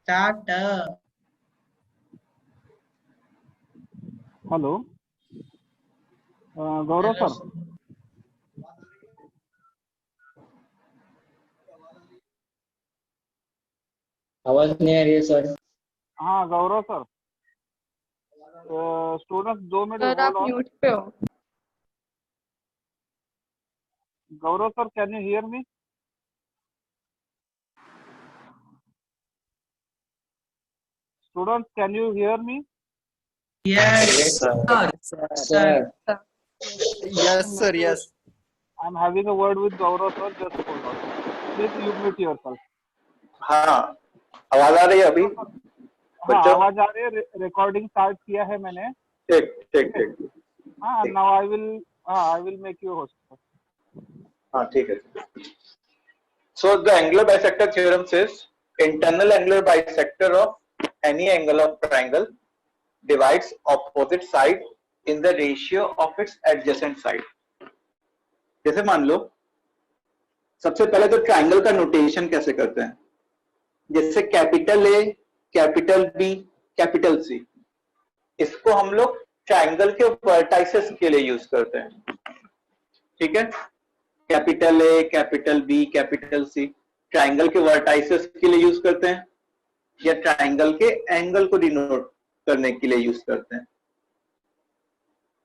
Start. Hello गौरव sir. आवाज नहीं आ रही है सर। हाँ Gaurav sir, students 2 minute sir आप होल्ड ऑन। म्यूट पे हो। Gaurav sir, can you hear me? Students, can you hear me? Yes sir Yes, sir. Yes. I am having a word with Gaurav sir, just hold on please, you mute yourself. हाँ, आवाज आ रही है अभी? हाँ आवाज आ रही है, रिकॉर्डिंग स्टार्ट किया है मैंने। ठीक ठीक ठीक। हाँ, now I will make you host. हाँ ठीक है। So the angular bisector theorem says internal angular bisector of any angle of triangle divides opposite side in the ratio of its adjacent side. जैसे मान लो, सबसे पहले तो ट्राइंगल का notation कैसे करते हैं, जैसे capital A, capital B, capital C, इसको हम लोग ट्राइंगल के वर्टाइसेस के लिए यूज करते हैं। ठीक है, capital A, capital B, capital C triangle के वर्टाइसेस के लिए यूज करते हैं या ट्राइंगल के एंगल को डिनोट करने के लिए यूज करते हैं।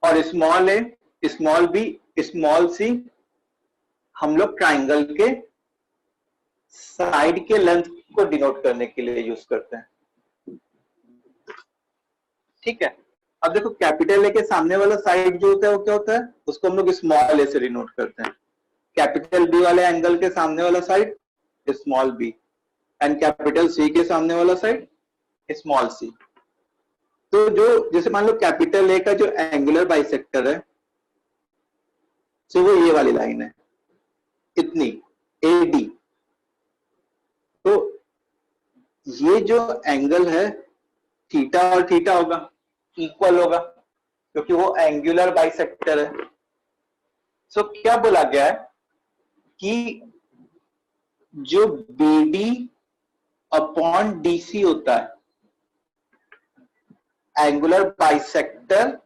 और स्मॉल ए, स्मॉल बी, स्मॉल सी हम लोग ट्राइंगल के साइड के लेंथ को डिनोट करने के लिए यूज करते हैं। ठीक है, अब देखो कैपिटल ए के सामने वाला साइड जो होता है वो क्या होता है, उसको हम लोग स्मॉल ए से डिनोट करते हैं। कैपिटल बी वाले एंगल के सामने वाला side small B and capital C के सामने वाला साइड स्मॉल सी। तो जो जैसे मान लो कैपिटल ए का जो एंगुलर बाइसेक्टर है, तो वो ये वाली लाइन है, इतनी AD। तो ये जो एंगल है थीटा और थीटा होगा, इक्वल होगा, क्योंकि वो एंगुलर बाइसेक्टर है। सो क्या बोला गया है कि जो BD अपॉन DC होता है, angular bisector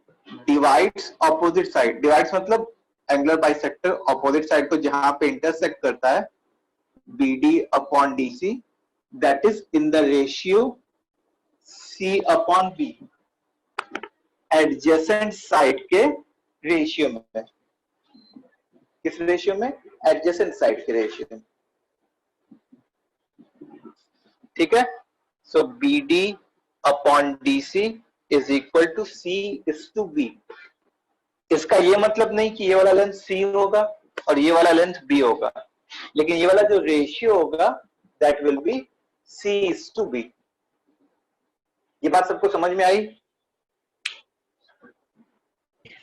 divides opposite side. Divides मतलब एंगुलर बाइसेक्टर ऑपोजिट साइड को जहां पे इंटरसेक्ट करता है, BD upon DC, that is in the ratio C upon B, adjacent side के रेशियो में। किस रेशियो में? एडजेसेंट साइड के रेशियो में। ठीक है, so BD upon DC is equal to C is to B। इसका ये मतलब नहीं कि ये वाला लेंथ C होगा और ये वाला लेंथ B होगा, लेकिन ये वाला जो रेशियो होगा that will be C is to B। ये बात सबको समझ में आई?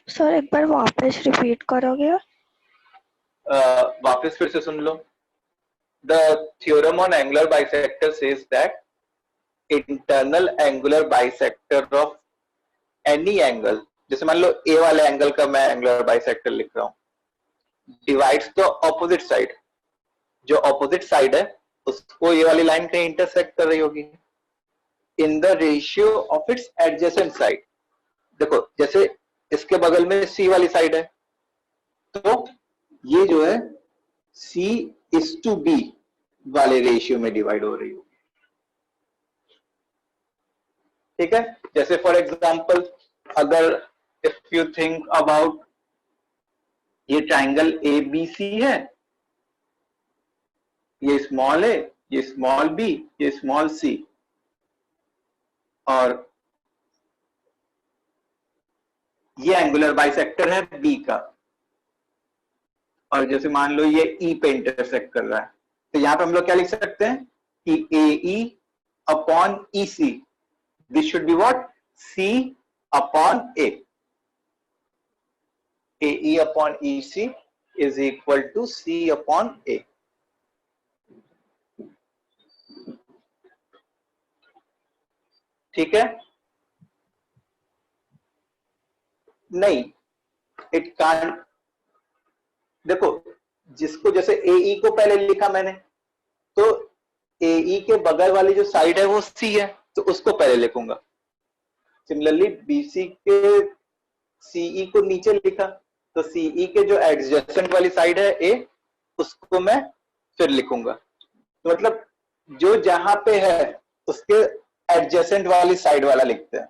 सर एक बार वापस रिपीट करोगे? वापस फिर से सुन लो। The theorem on angular bisector says that internal angular bisector of any angle, जैसे मान लो A वाले एंगल का मैं एंगुलर बाइसेक्टर लिख रहा हूं, डिवाइड्स द ऑपोजिट साइड। जो ऑपोजिट साइड है उसको ये वाली लाइन कहीं इंटरसेक्ट कर रही होगी, in the ratio of its adjacent side. देखो जैसे इसके बगल में C वाली साइड है, तो ये जो है C इज टू B वाले रेशियो में डिवाइड हो रही होगी। ठीक है, जैसे फॉर एग्जांपल अगर इफ यू थिंक अबाउट ये ट्राइंगल ABC है, ये स्मॉल है, ये स्मॉल B, ये स्मॉल C, और ये एंगुलर बाइसेक्टर है B का, और जैसे मान लो ये E पे इंटरसेक्ट कर रहा है, तो यहां पे हम लोग क्या लिख सकते हैं कि AE upon EC, this should be what? C upon A। AE upon EC is equal to C upon A। ठीक है? नहीं, इट कांट। देखो जिसको जैसे AE को पहले लिखा मैंने, तो AE के बगल वाली जो साइड है वो C है, तो उसको पहले लिखूंगा। सिमिलरली BC के CE को नीचे लिखा, तो CE के जो एडजेसेंट वाली साइड है A, उसको मैं फिर लिखूंगा। तो मतलब जो जहां पे है उसके एडजेसेंट वाली साइड वाला लिखते हैं।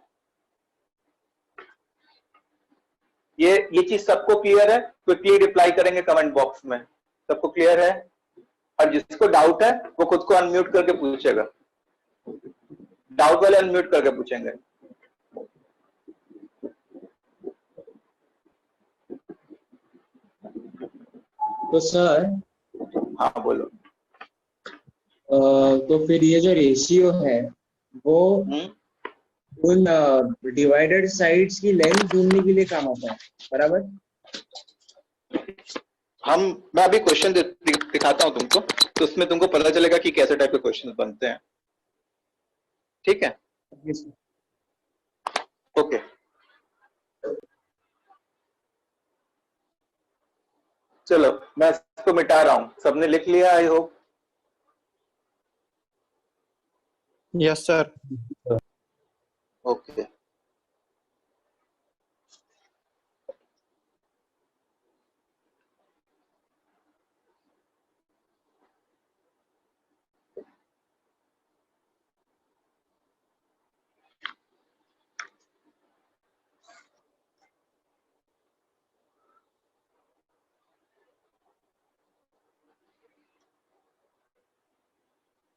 ये चीज सबको क्लियर है? क्विकली रिप्लाई करेंगे कमेंट बॉक्स में। सबको क्लियर है? और जिसको डाउट है वो खुद को अनम्यूट करके पूछेगा। डाउट वाले अनम्यूट करके पूछेंगे। तो सर हाँ बोलो। तो फिर ये जो रेशियो है वो उन डिवाइडेड साइड्स की लेंथ ढूंढने के लिए काम आता है, बराबर? मैं अभी क्वेश्चन दिखाता हूं तुमको, तो उसमें तुमको पता चलेगा कि कैसे टाइप के क्वेश्चन बनते हैं। ठीक है? ओके। चलो मैं इसको मिटा रहा हूं। सबने लिख लिया I hope? Yes sir. Okay.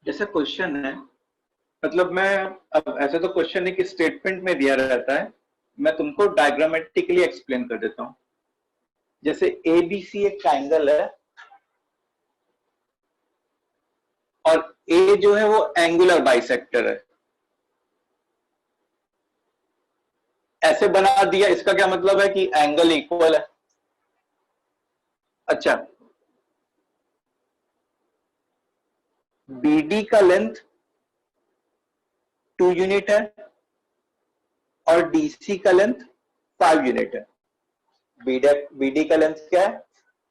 जैसे क्वेश्चन है, मतलब मैं अब ऐसे तो क्वेश्चन एक स्टेटमेंट में दिया रहता है, मैं तुमको डायग्रामेटिकली एक्सप्लेन कर देता हूं। जैसे ABC एक ट्रायंगल है और A जो है वो एंगुलर बाइसेक्टर है। ऐसे बना दिया, इसका क्या मतलब है कि एंगल इक्वल है। अच्छा, BD का लेंथ 2 यूनिट है और DC का लेंथ 5 यूनिट है। BD का लेंथ क्या है?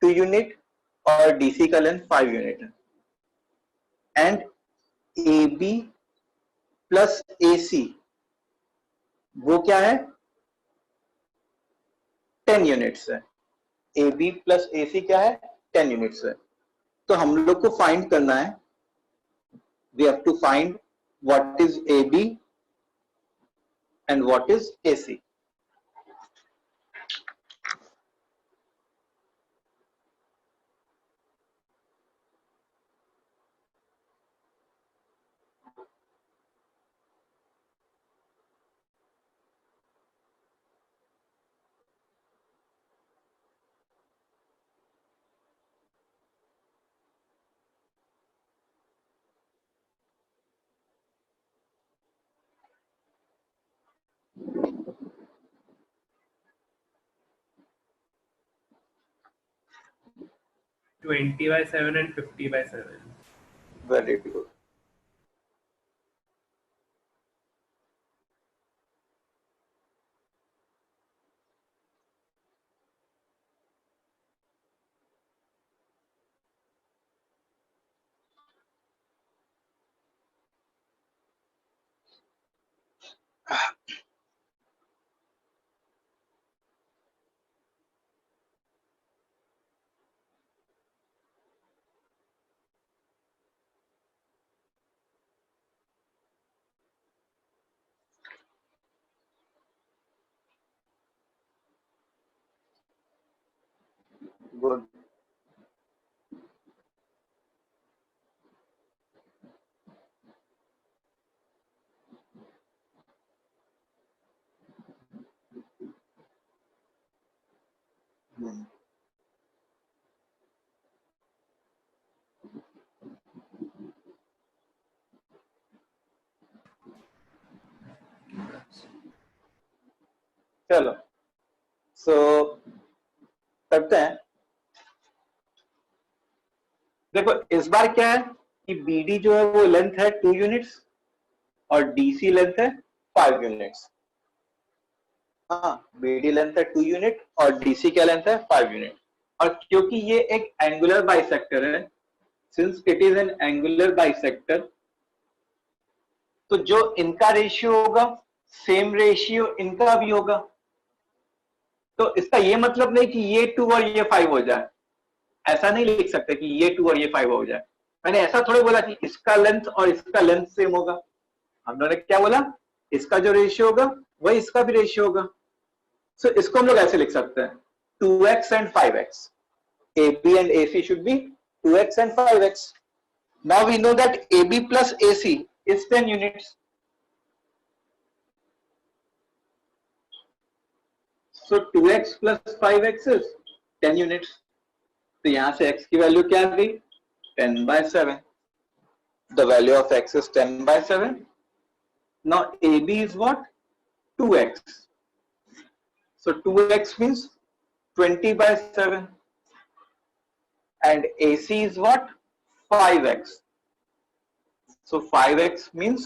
2 यूनिट और DC का लेंथ 5 यूनिट है। एंड AB प्लस AC वो क्या है? 10 यूनिट्स है। AB प्लस AC क्या है? 10 यूनिट्स है। तो हम लोग को फाइंड करना है, we have to find what is AB and what is AC. Twenty by 7 and 50 by 7. Very good. Good. चलो सो करते हैं। देखो इस बार क्या है कि BD जो है वो लेंथ है 2 यूनिट्स और DC लेंथ है 5 यूनिट्स। हाँ, BD लेंथ है 2 यूनिट और DC क्या लेंथ है 5 यूनिट। और क्योंकि ये एक एंगुलर बाइसेक्टर है, since it is an angular bisector, तो जो इनका रेशियो होगा सेम रेशियो इनका भी होगा। तो इसका ये मतलब नहीं कि ये 2 और ये 5 हो जाए, ऐसा नहीं लिख सकते कि ये 2 और ये 5 हो जाए। मैंने ऐसा थोड़ी बोला कि इसका लेंथ और इसका लेंथ सेम होगा। हम लोगों ने क्या बोला, इसका जो रेशियो होगा वही इसका भी रेशियो होगा। सो इसको हम लोग ऐसे लिख सकते हैं 2x and 5x. AB and AC should be 2x and 5x. Now we know that AB plus AC is 10 units. So 2x plus 5x is 10 units. तो यहां से x की वैल्यू क्या आ गई, 10/7. The value of x is 10/7. Now AB is what, 2x. So 2x means 20/7. And AC is what, 5x. So 5x means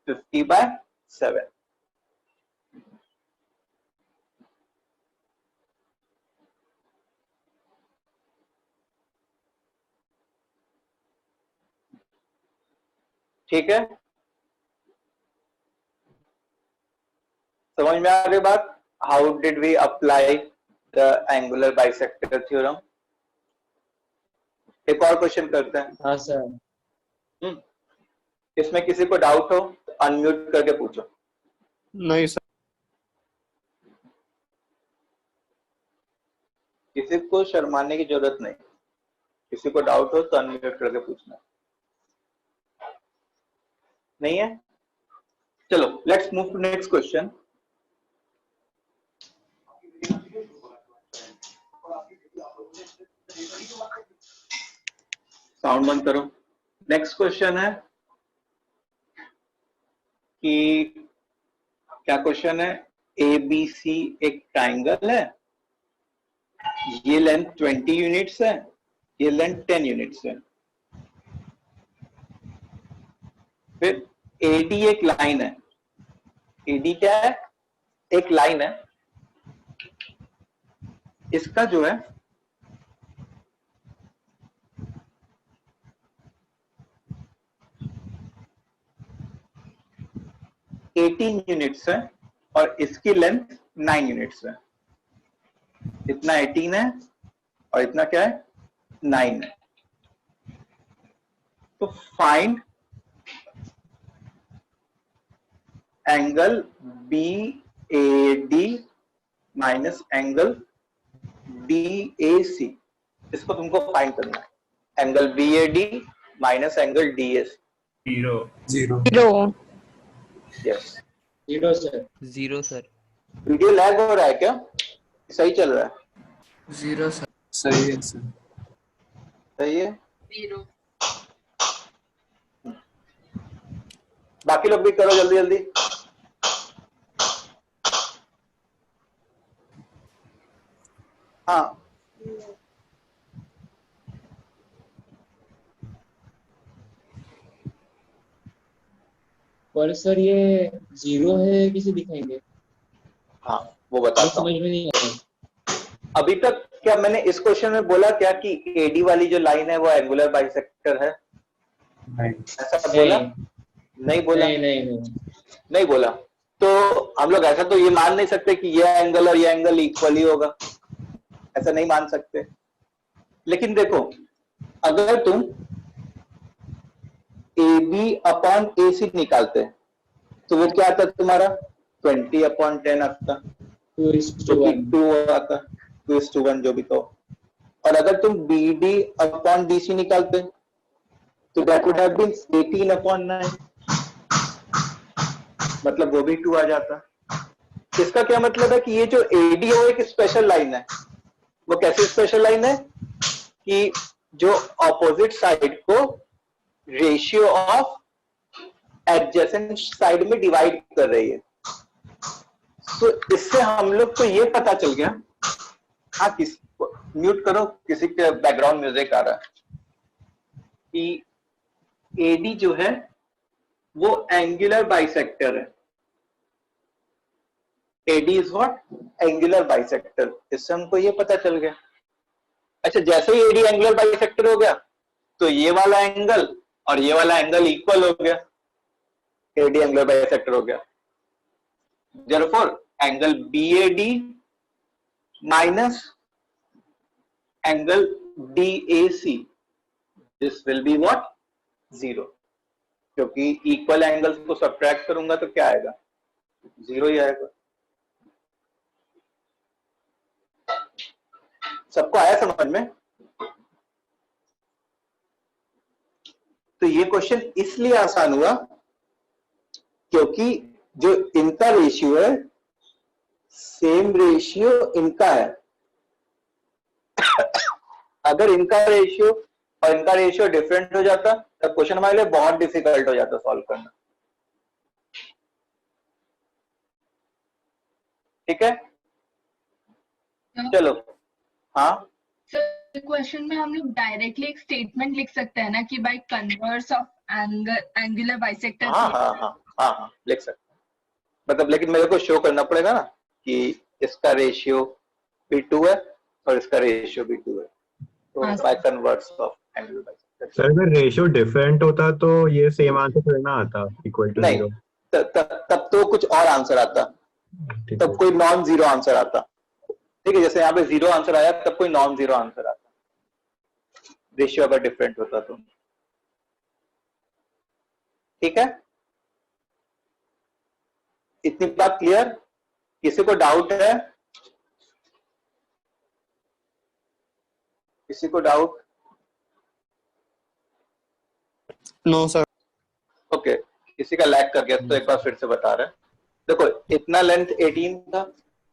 50/7. ठीक है, समझ में आ गई बात। How did we apply the angular bisector theorem. एक और क्वेश्चन करते हैं। हाँ सर। इसमें किसी को डाउट हो तो अनम्यूट करके पूछो। नहीं सर। किसी को शर्माने की जरूरत नहीं, किसी को डाउट हो तो अनम्यूट करके पूछना। नहीं है, चलो let's move to next question. Sound बंद करो। नेक्स्ट क्वेश्चन है कि क्या क्वेश्चन है, ABC एक ट्राइंगल है, ये लेंथ 20 यूनिट्स है, ये लेंथ 10 यूनिट्स है। फिर AD एक लाइन है, AD क्या है, एक लाइन है। इसका जो है एटीन यूनिट्स है और इसकी लेंथ 9 यूनिट्स है। इतना 18 है और इतना क्या है, 9 है। तो find angle BAD minus angle DAC। इसको तुमको फाइंड करना है, angle BAD minus angle DAC। 0 yes, 0 sir. 0 sir. Video lag हो रहा है क्या, सही चल रहा है? 0 सर। सही है सर। सही है। बाकी लोग भी करो जल्दी जल्दी। हाँ, पर सर ये 0 है, किसे दिखाएंगे? हाँ वो बताता हूँ। समझ में नहीं आता। अभी तक क्या मैंने इस क्वेश्चन में बोला क्या कि AD वाली जो लाइन है वो एंगुलर बाइसेक्टर है? नहीं। ऐसा बोला? नहीं बोला? नहीं बोला। तो हम लोग ऐसा तो ये मान नहीं सकते कि ये एंगल और ये एंगल इक्वल ही होगा, ऐसा नहीं मान सकते। लेकिन देखो, अगर तुम AB अपॉन AC निकालते तो वो क्या आता तुम्हारा, 20/10 आता, 2:1 आता, 2:1 जो भी कहो। और अगर तुम BD अपॉन DC निकालते तो दैट वुड हैव बीन 18/9, मतलब वो भी 2 आ जाता। इसका क्या मतलब है कि ये जो AD है वो एक स्पेशल लाइन है। वो कैसी स्पेशल लाइन है कि जो ऑपोजिट साइड को रेशियो ऑफ एडजेसेंट साइड में डिवाइड कर रही है। तो इससे हम लोग को ये पता चल गया। हाँ, म्यूट करो, किसी के बैकग्राउंड म्यूजिक आ रहा है। कि AD जो है वो एंगुलर बाइसेक्टर है। AD is what, angular bisector. इससे हमको ये पता चल गया। अच्छा, जैसे ही AD एंगुलर बाइसेक्टर हो गया तो ये वाला एंगल और ये वाला एंगल इक्वल हो गया। AD एंगुलर बाइसेक्टर हो गया. Therefore, angle BAD minus angle DAC, this will be what? 0. क्योंकि इक्वल एंगल्स को सब्ट्रैक्ट करूंगा तो क्या आएगा? 0 ही आएगा. सबको आया समझ में? तो ये क्वेश्चन इसलिए आसान हुआ क्योंकि जो इनका रेशियो है सेम रेशियो इनका है. अगर इनका रेशियो और इनका रेशियो डिफरेंट हो जाता तब क्वेश्चन हमारे लिए बहुत डिफिकल्ट हो जाता सॉल्व करना. ठीक है, चलो. हाँ, क्वेश्चन में हम लोग डायरेक्टली एक स्टेटमेंट लिख सकते हैं ना कि by converse of angular bisector. हाँ हाँ हाँ हाँ हाँ लिख सकते हैं. मतलब लेकिन मेरे को शो करना पड़ेगा ना कि इसका रेशियो भी 2 है और इसका रेशियो भी 2 है. तो by converse of angular bisector. Sir अगर रेशियो डिफरेंट होता तो ये सेम आंसर थोड़ा ना आता इक्वल टू 0. तब तो कुछ और आंसर आता. तब कोई नॉन जीरो आंसर आता. ठीक है, जैसे यहाँ पे 0 आंसर आया तब कोई नॉन जीरो आंसर आता रेशियो अगर डिफरेंट होता तो. ठीक है, इतनी बात क्लियर? किसी को डाउट है? किसी को डाउट? No sir. ओके, किसी का लैग कर गया तो एक बार फिर से बता रहे हैं. देखो, इतना लेंथ 18 था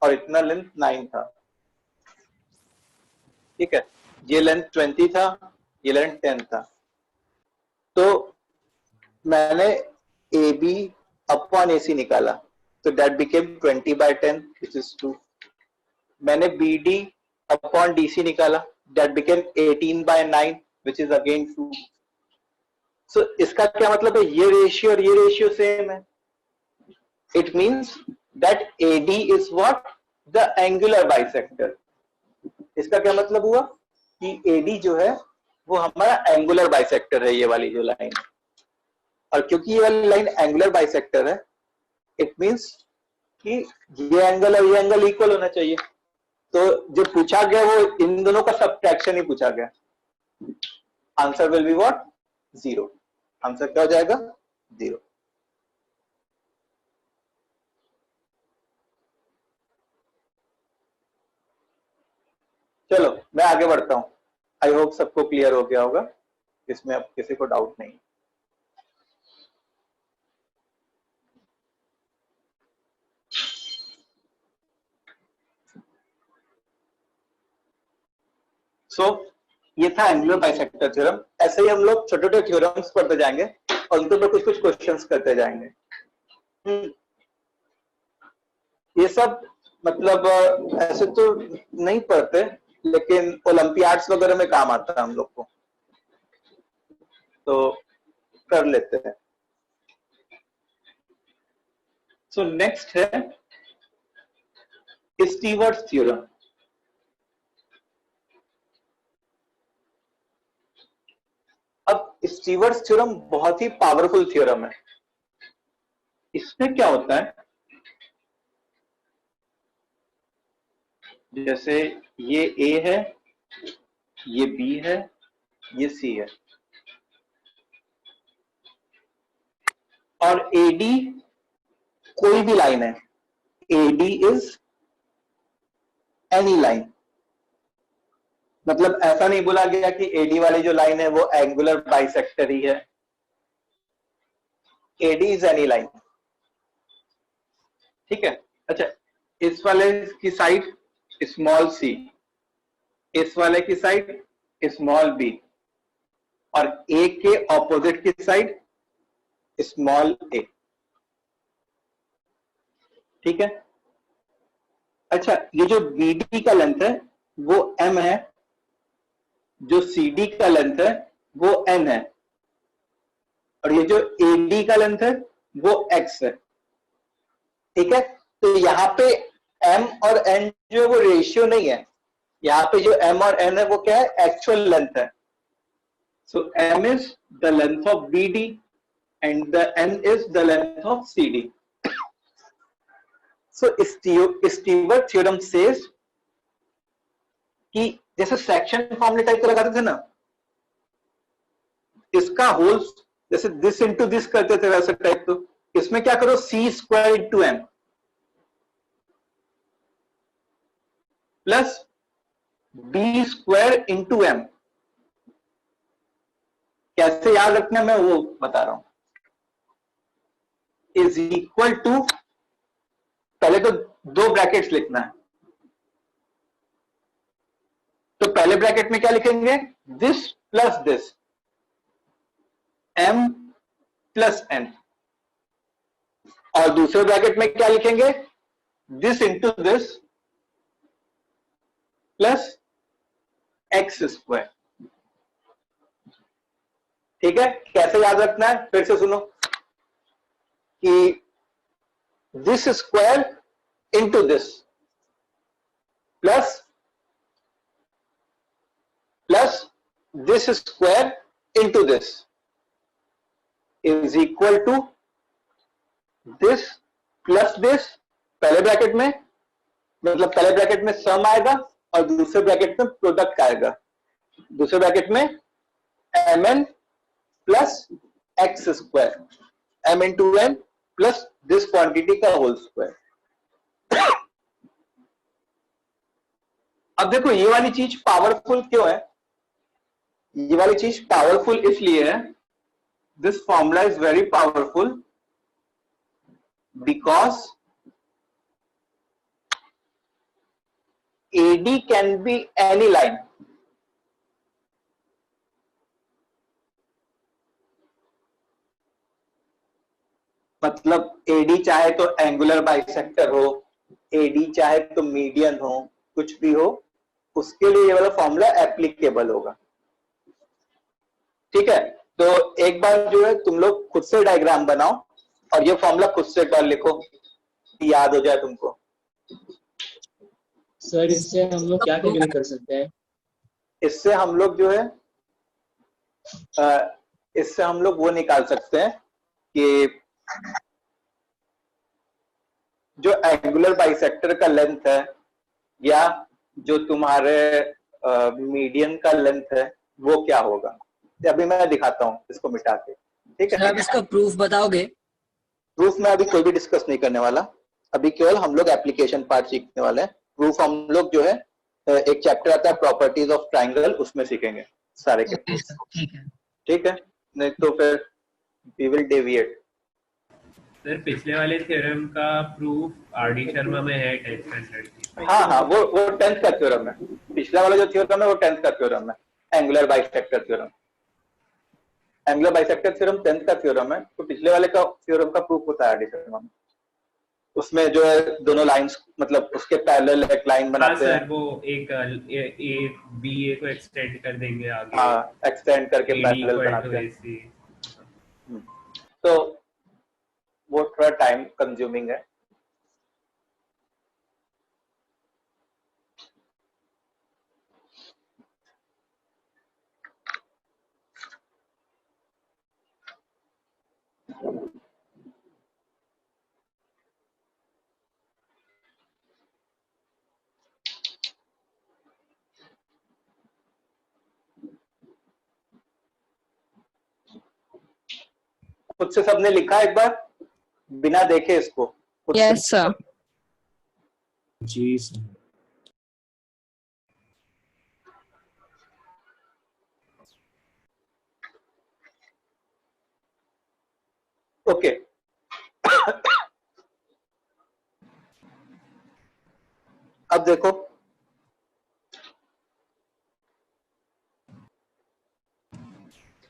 और इतना लेंथ 9 था. ठीक है, ये लेंथ 20 था, ये लेंथ 10 था. तो मैंने AB अपॉन AC निकाला तो दैट बिकेम 20/10 which is 2. मैंने BD अपॉन DC निकाला that became 18/9 which is again 2. सो इसका क्या मतलब है? ये रेशियो और ये रेशियो सेम है. It means that AD is what? The angular bisector. इसका क्या मतलब हुआ कि AD जो है वो हमारा एंगुलर बाइसेक्टर है, ये वाली जो लाइन. और क्योंकि ये वाली लाइन एंगुलर बाइसेक्टर है इट मींस कि ये एंगल और ये एंगल इक्वल होना चाहिए. तो जो पूछा गया वो इन दोनों का सब्ट्रैक्शन ही पूछा गया. Answer will be what? 0. Answer क्या हो जाएगा? 0. चलो मैं आगे बढ़ता हूं. आई होप सबको क्लियर हो गया होगा, इसमें अब किसी को डाउट नहीं. सो ये था एंगुलर बाइसेक्टर थ्योरम. ऐसे ही हम लोग छोटे छोटे थ्योरम्स पढ़ते जाएंगे और उनके ऊपर कुछ कुछ क्वेश्चंस करते जाएंगे. ये सब मतलब ऐसे तो नहीं पढ़ते लेकिन ओलंपियाड्स वगैरह में काम आता है हम लोग को, तो कर लेते हैं. सो नेक्स्ट है स्टीवर्ट्स थ्योरम. अब स्टीवर्ट्स थ्योरम बहुत ही पावरफुल थ्योरम है. इसमें क्या होता है, जैसे ये A है, ये B है, ये C है और AD कोई भी लाइन है. AD is any line. मतलब ऐसा नहीं बोला गया कि AD वाली जो लाइन है वो एंगुलर बाइसेक्टर ही है. AD is any line. ठीक है. अच्छा, इस वाले की साइड स्मॉल c, इस वाले की साइड स्मॉल b और A के ऑपोजिट की साइड स्मॉल a. ठीक है. अच्छा, ये जो BD का लेंथ है वो m है, जो CD का लेंथ है वो n है और ये जो AD का लेंथ है वो x है. ठीक है. तो यहाँ पे m और n जो है वो रेशियो नहीं है. यहाँ पे जो m और n है वो क्या है? एक्चुअल लेंथ है. सो m is the length of BD and the n is the length of CD. So Stewart theorem says कि जैसे सेक्शन फॉर्मूले टाइप का लगाते थे ना, इसका होल्स जैसे दिस इंटू दिस करते थे वैसे टाइप, तो इसमें क्या करो, C square into M plus B square into M. कैसे याद रखना मैं वो बता रहा हूं। इज इक्वल टू, पहले तो दो ब्रैकेट्स लिखना है, तो पहले ब्रैकेट में क्या लिखेंगे, this plus this, m plus n, और दूसरे ब्रैकेट में क्या लिखेंगे, this into this plus X square. ठीक है, कैसे याद रखना है फिर से सुनो कि this square into this plus this square into this is equal to this plus this, पहले ब्रैकेट में मतलब पहले ब्रैकेट में सम आएगा और दूसरे ब्रैकेट में प्रोडक्ट आएगा, दूसरे ब्रैकेट में mn plus X square, m into n plus this quantity का होल स्क्वायर। अब देखो ये वाली चीज पावरफुल क्यों है, ये वाली चीज पावरफुल इसलिए है, this formula is very powerful because AD can be any line. मतलब AD चाहे तो एंगुलर बाइसेक्टर हो, AD चाहे तो मीडियन हो, कुछ भी हो, उसके लिए ये वाला फॉर्मूला एप्लीकेबल होगा। ठीक है, तो एक बार जो है तुम लोग खुद से डायग्राम बनाओ और ये फॉर्मूला खुद से एक बार लिखो, याद हो जाए तुमको। सर इससे हम लोग क्या कैलकुलेट कर सकते हैं? इससे हम लोग जो है इससे हम लोग वो निकाल सकते हैं कि जो एंगुलर बाइसेक्टर का लेंथ है या जो तुम्हारे मीडियन का लेंथ है वो क्या होगा। अभी मैं दिखाता हूँ इसको मिटा के, ठीक है। आप इसका प्रूफ बताओगे? प्रूफ में अभी कोई भी डिस्कस नहीं करने वाला, अभी केवल हम लोग एप्लीकेशन पार्ट सीखने वाले हैं। प्रूफ हम लोग जो है एक चैप्टर आता है प्रॉपर्टीज ऑफ ट्राइंगल, उसमें सीखेंगे सारे के प्रूफ। ठीक है, नहीं तो फिर वी विल डेविएट। सर पिछले वाले थ्योरम का प्रूफ आरडी शर्मा में है 10th स्टैंडर्ड की। हाँ वो 10th का थ्योरम है, पिछला वाला जो थ्योरम है वो 10th का थ्योरम है, angular bisector theorem. Angular bisector theorem 10th का थ्योरम है, तो पिछले वाले का थ्योरम का प्रूफ होता है आरडी शर्मा में। उसमें जो है दोनों लाइंस मतलब उसके पैरेलल एक लाइन बनाते हैं। वो एक ए बी ए को एक्सटेंड कर देंगे आगे। हाँ, एक्सटेंड करके पैरेलल बनाते हैं। तो वो थोड़ा टाइम कंज्यूमिंग है। खुद से सबने लिखा एक बार बिना देखे इसको? Yes sir. जी सर। ओके अब देखो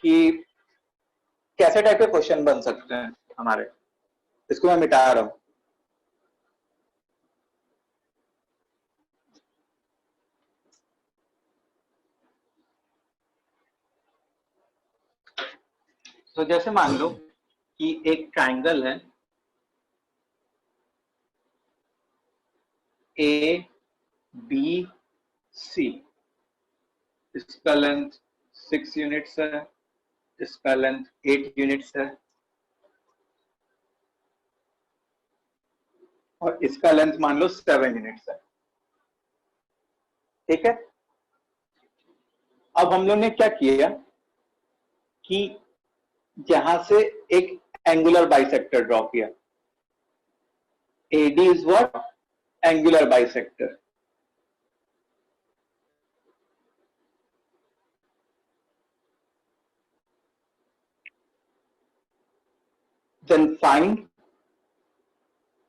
कि कैसे टाइप के क्वेश्चन बन सकते हैं हमारे। इसको मैं मिटा रहा हूं। तो जैसे मान लो कि एक ट्राइंगल है ए बी सी, इसका लेंथ 6 यूनिट्स है, इसका लेंथ 8 यूनिट्स है, और इसका लेंथ मान लो 7 यूनिट्स है। ठीक है, अब हम लोग ने क्या किया कि यहां से एक एंगुलर बाइसेक्टर ड्रॉ किया। AD is what? Angular bisector. Then find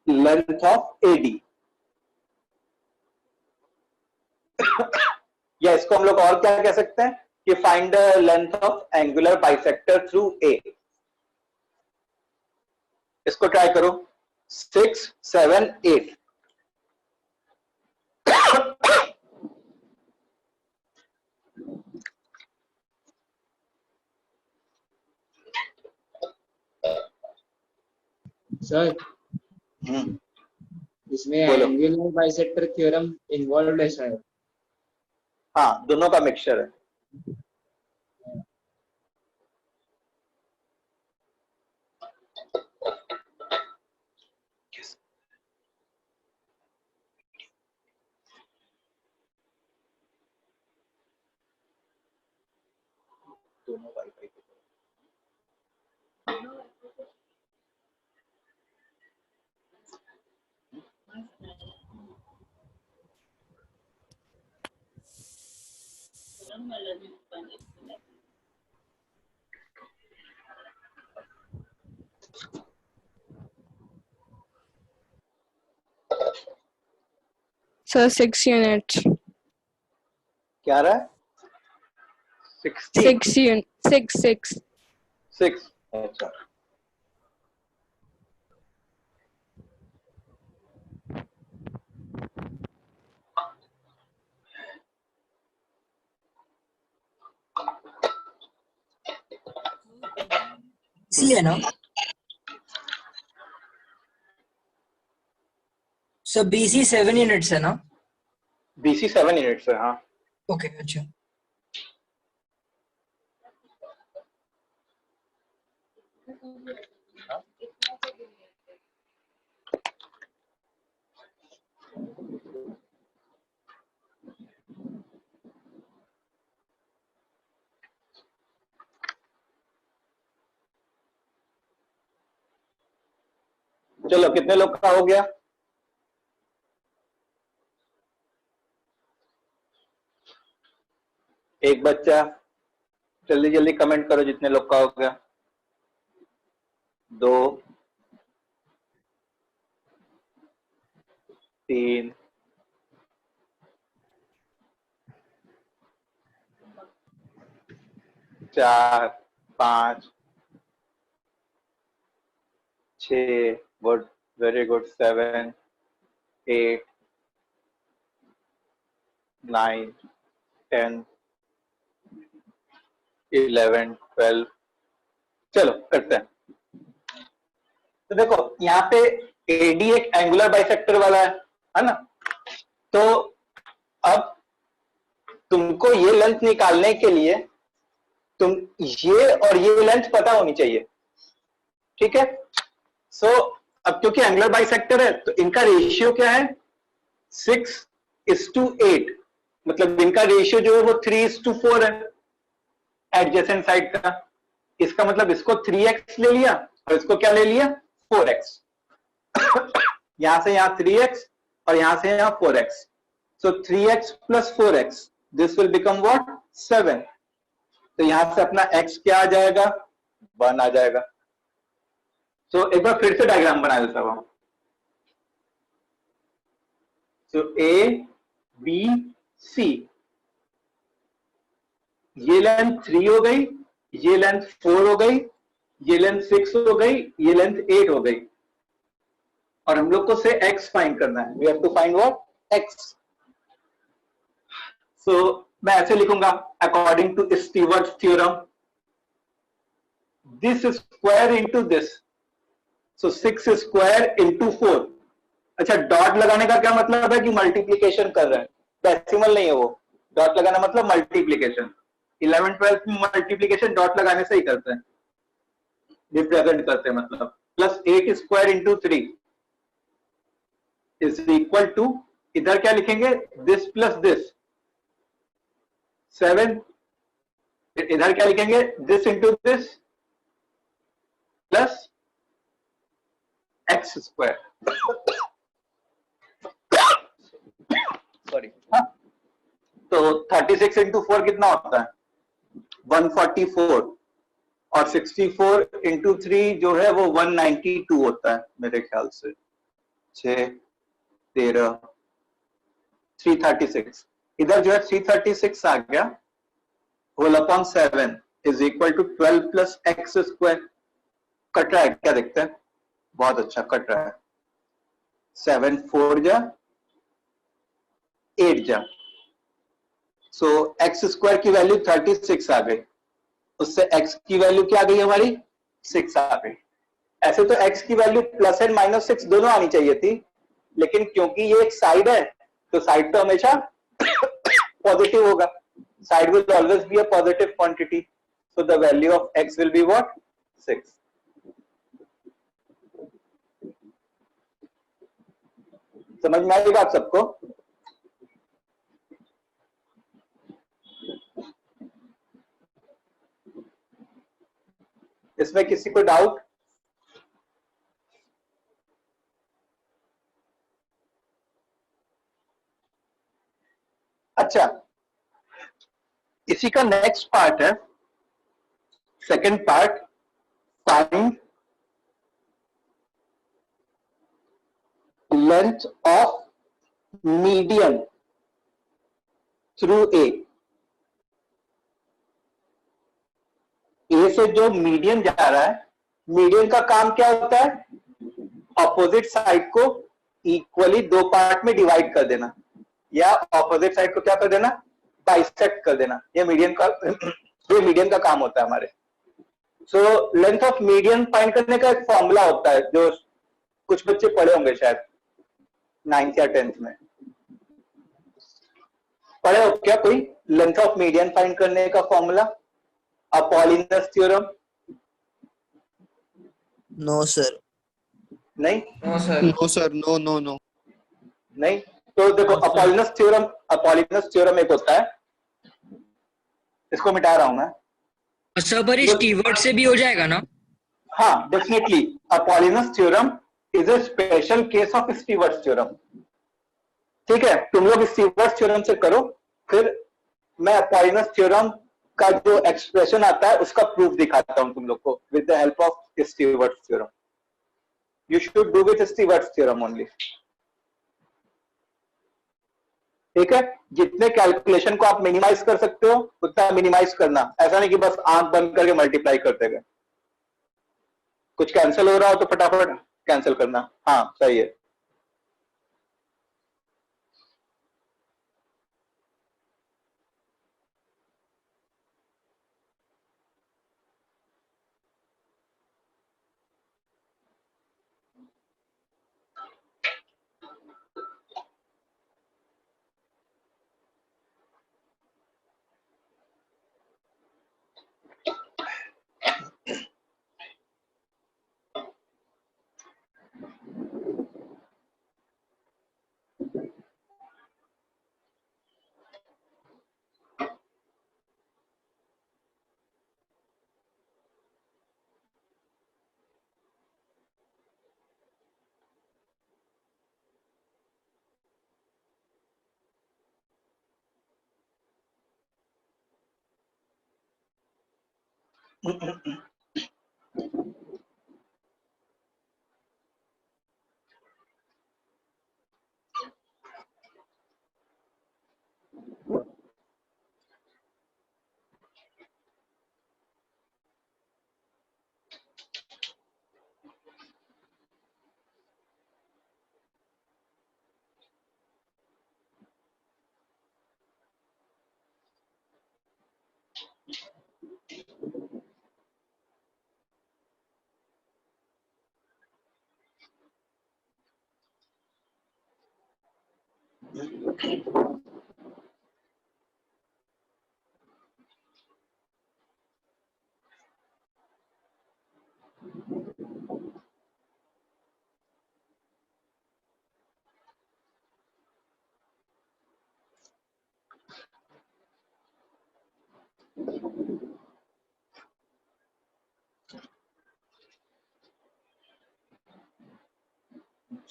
length of AD. या इसको हम लोग और क्या कह सकते हैं कि find the length of angular bisector through A। इसको ट्राई करो। 6, 7, 8। सर इसमें बोलो। एंगुलर बाइसेक्टर थ्योरम इन्वॉल्व है शायद। हाँ, दोनों का मिक्सचर है। दोनों वाईफाई पे। Sir 6 units. क्या रहा है? 16। 6। अच्छा, इसलिए ना सर BC 7 यूनिट्स है ना? BC 7 यूनिट्स है। हाँ, ओके अच्छा। चलो कितने लोग का हो गया? एक बच्चा, जल्दी जल्दी कमेंट करो जितने लोग का हो गया। 2, 3, 4, 5, 6, गुड, वेरी गुड। 7, 8, 9, 10, 11, 12। चलो करते हैं। तो देखो यहाँ पे AD एक एंगुलर बाइसेक्टर वाला है ना? तो अब तुमको ये लेंथ निकालने के लिए तुम ये और ये लेंथ पता होनी चाहिए। ठीक है, सो अब क्योंकि एंगुलर बाइसेक्टर है तो इनका रेशियो क्या है? 6:8। मतलब इनका रेशियो जो है वो 3:4 है एडजेसेंट साइड का। इसका मतलब इसको 3x ले लिया और इसको क्या ले लिया? 4x। यहां से यहां 3x और यहां से यहां 4x। So 3x plus 4x, this will become what? 7। तो यहां से अपना x क्या आ जाएगा? 1 आ जाएगा। सो एक बार फिर से डायग्राम बना देता हूं। सो A, B, C, ये लेंथ 3 हो गई, ये लेंथ 4 हो गई, ये लेंथ 6 हो गई, ये लेंथ 8 हो गई। और हम लोग को से x फाइंड करना है। We have to find what? x। So मैं ऐसे लिखूंगा according to Stewart's theorem, this square into this. So 6 square into 4। अच्छा, डॉट लगाने का क्या मतलब है कि मल्टीप्लीकेशन कर रहे हैं, डेसिमल नहीं है वो। डॉट लगाना मतलब मल्टीप्लीकेशन। 11th 12th में मल्टीप्लीकेशन डॉट लगाने से ही करते हैं, रिप्रेजेंट करते हैं मतलब। +8 square into 3। Is equal to, इधर क्या लिखेंगे, दिस प्लस दिस 7, इधर क्या लिखेंगे, this into this plus X square, sorry. हाँ, तो 36 इंटू 4 कितना होता है, 144, और 64 इंटू 3 जो है वो 192 होता है मेरे ख्याल से, 6 13 336, इधर जो है 336 आ गया, whole upon 7 is equal to 12 plus X square. कट रहा है क्या, देखते हैं, बहुत अच्छा कट रहा है, 7 4 जा 8 जा, सो एक्स स्क्वायर की वैल्यू 36 आ गई, उससे x की वैल्यू क्या आ गई हमारी, 6 आ गई। ऐसे तो x की वैल्यू प्लस एंड माइनस 6 दोनों आनी चाहिए थी, लेकिन क्योंकि ये एक साइड है तो साइड तो हमेशा पॉजिटिव होगा, side will always be a positive quantity, so the value of x will be what, 6। समझ में आई बात सबको? इसमें किसी को डाउट? अच्छा, इसी का नेक्स्ट पार्ट है, second part, find length of median through A. A से जो मीडियन जा रहा है, मीडियन का काम क्या होता है, ऑपोजिट साइड को इक्वली दो पार्ट में डिवाइड कर देना, या ऑपोजिट साइड को क्या कर देना, बाइसेक्ट कर देना, ये मीडियन का काम होता है हमारे। So length of median find करने का एक फॉर्मूला होता है जो कुछ बच्चे पढ़े होंगे शायद 9th या 10th में, पढ़े हो क्या कोई, लेंथ ऑफ मीडियन फाइंड करने का formula, Apollonius theorem? No sir. नहीं, no sir, no no no. नहीं, तो देखो अपॉलिनस थ्योरम एक होता है, इसको मिटा रहा हूं मैं। अच्छा, पर इस कीवर्ड से भी हो जाएगा ना? हाँ, definitely Apollonius theorem is a special case of Stewart's theorem. ठीक है, तुम लोग स्टीवर्ट्स थ्योरम से करो, फिर मैं अपॉलिनस थ्योरम का जो एक्सप्रेशन आता है उसका प्रूफ दिखाता हूं तुम लोग को with the help of Stewart's theorem. You should do with Stewart's theorem only. ठीक है, जितने कैलकुलेशन को आप मिनिमाइज कर सकते हो उतना मिनिमाइज करना, ऐसा नहीं कि बस आंख बंद करके मल्टीप्लाई करते गए, कुछ कैंसिल हो रहा हो तो फटाफट कैंसिल करना। हाँ सही है।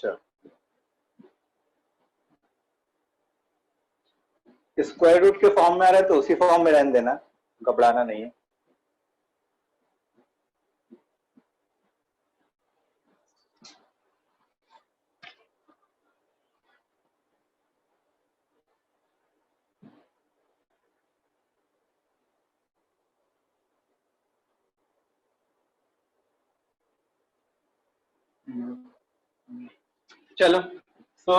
अच्छा, स्क्वायर रूट के फॉर्म में आ रहा है तो उसी फॉर्म में रहने देना, घबराना नहीं है। चलो, तो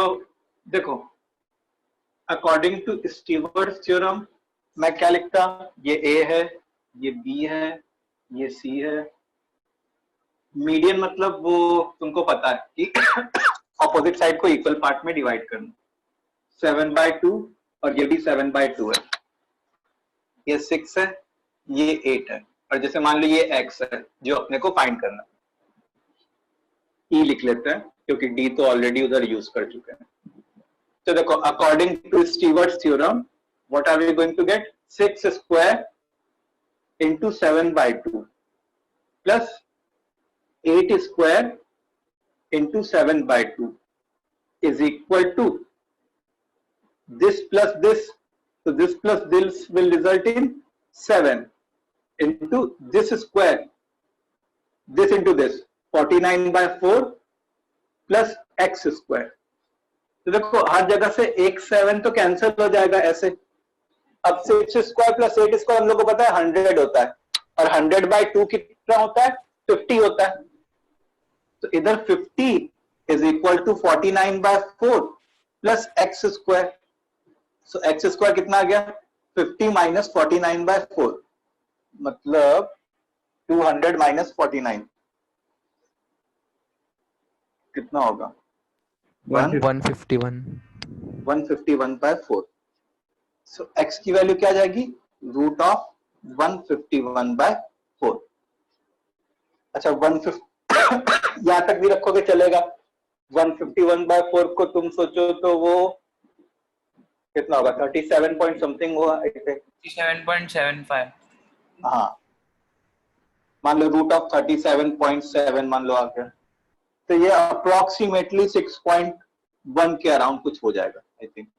देखो, अकॉर्डिंग टू स्टीवर्ट्स थ्योरम मैं क्या लिखता, ये ए है, ये बी है, ये सी है। मीडियन मतलब वो तुमको पता है कि ऑपोजिट साइड को इक्वल पार्ट में डिवाइड करना, 7/2 और ये भी 7/2 है, ये 6 है, ये 8 है, और जैसे मान लो ये x है जो अपने को फाइंड करना, ई लिख लेते हैं क्योंकि डी तो ऑलरेडी उधर यूज कर चुके हैं। तो देखो, according to Stewart's theorem what are we going to get, 6 square into 7/2 plus 8 square into 7/2 is equal to this plus this, so this plus this will result in 7 into this square, this into this, 49/4 plus x square। तो देखो हर जगह से एक 7 तो cancel हो जाएगा ऐसे। अब 6 स्क्वायर प्लस 8 स्क्वायर हम लोग को पता है 100 होता है, और 100/2 कितना होता है, 50 होता है। तो इधर 50 is equal to 49/4 plus X square. So X square कितना आ गया, 50 माइनस 49/4, मतलब 200 माइनस 49 कितना होगा, 151/4। सो एक्स की वैल्यू क्या आ जाएगी, रूट ऑफ 151/4। अच्छा, 150 यहां तक भी रखोगे चलेगा। 151/4 को तुम सोचो तो वो कितना होगा, 37 पॉइंट समथिंग हुआ, 37.75। हाँ, मान लो रूट ऑफ 37.7 मान लो आ गया, तो ये अप्रोक्सीमेटली 6.1 के अराउंड कुछ हो जाएगा। आई थिंक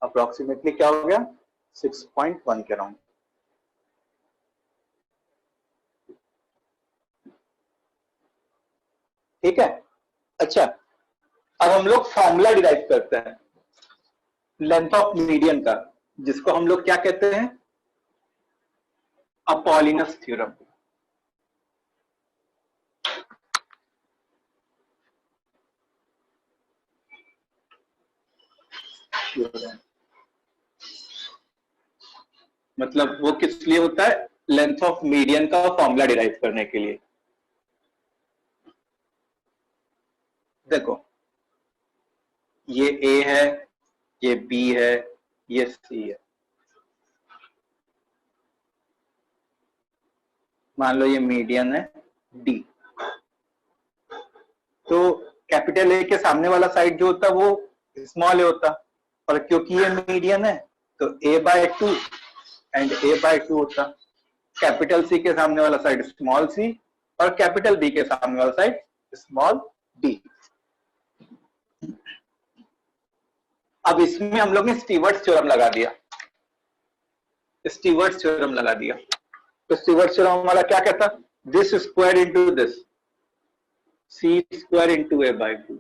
अप्रोक्सीमेटली क्या हो गया, 6.1 के अराउंड। ठीक है। अच्छा, अब हम लोग फॉर्मूला डिराइव करते हैं लेंथ ऑफ मीडियन का, जिसको हम लोग क्या कहते हैं, अपॉलिनस थ्योरम। मतलब वो किस लिए होता है, लेंथ ऑफ मीडियन का फॉर्मूला डिराइव करने के लिए। देखो, ये ए है, ये बी है, ये सी है। मान लो ये मीडियन है डी, तो कैपिटल ए के सामने वाला साइड जो होता है वो स्मॉल ए होता, और क्योंकि ये मीडियन है तो a/2 एंड a/2 होता। कैपिटल सी के सामने वाला साइड स्मॉल सी, और कैपिटल बी के सामने वाला साइड स्मॉल डी। अब इसमें हम लोग ने स्टीवर्ट्स थ्योरम लगा दिया, स्टीवर्ट्स थ्योरम लगा दिया। तो स्टीवर्ट्स थ्योरम हमारा क्या कहता, this square into this, C square into a/2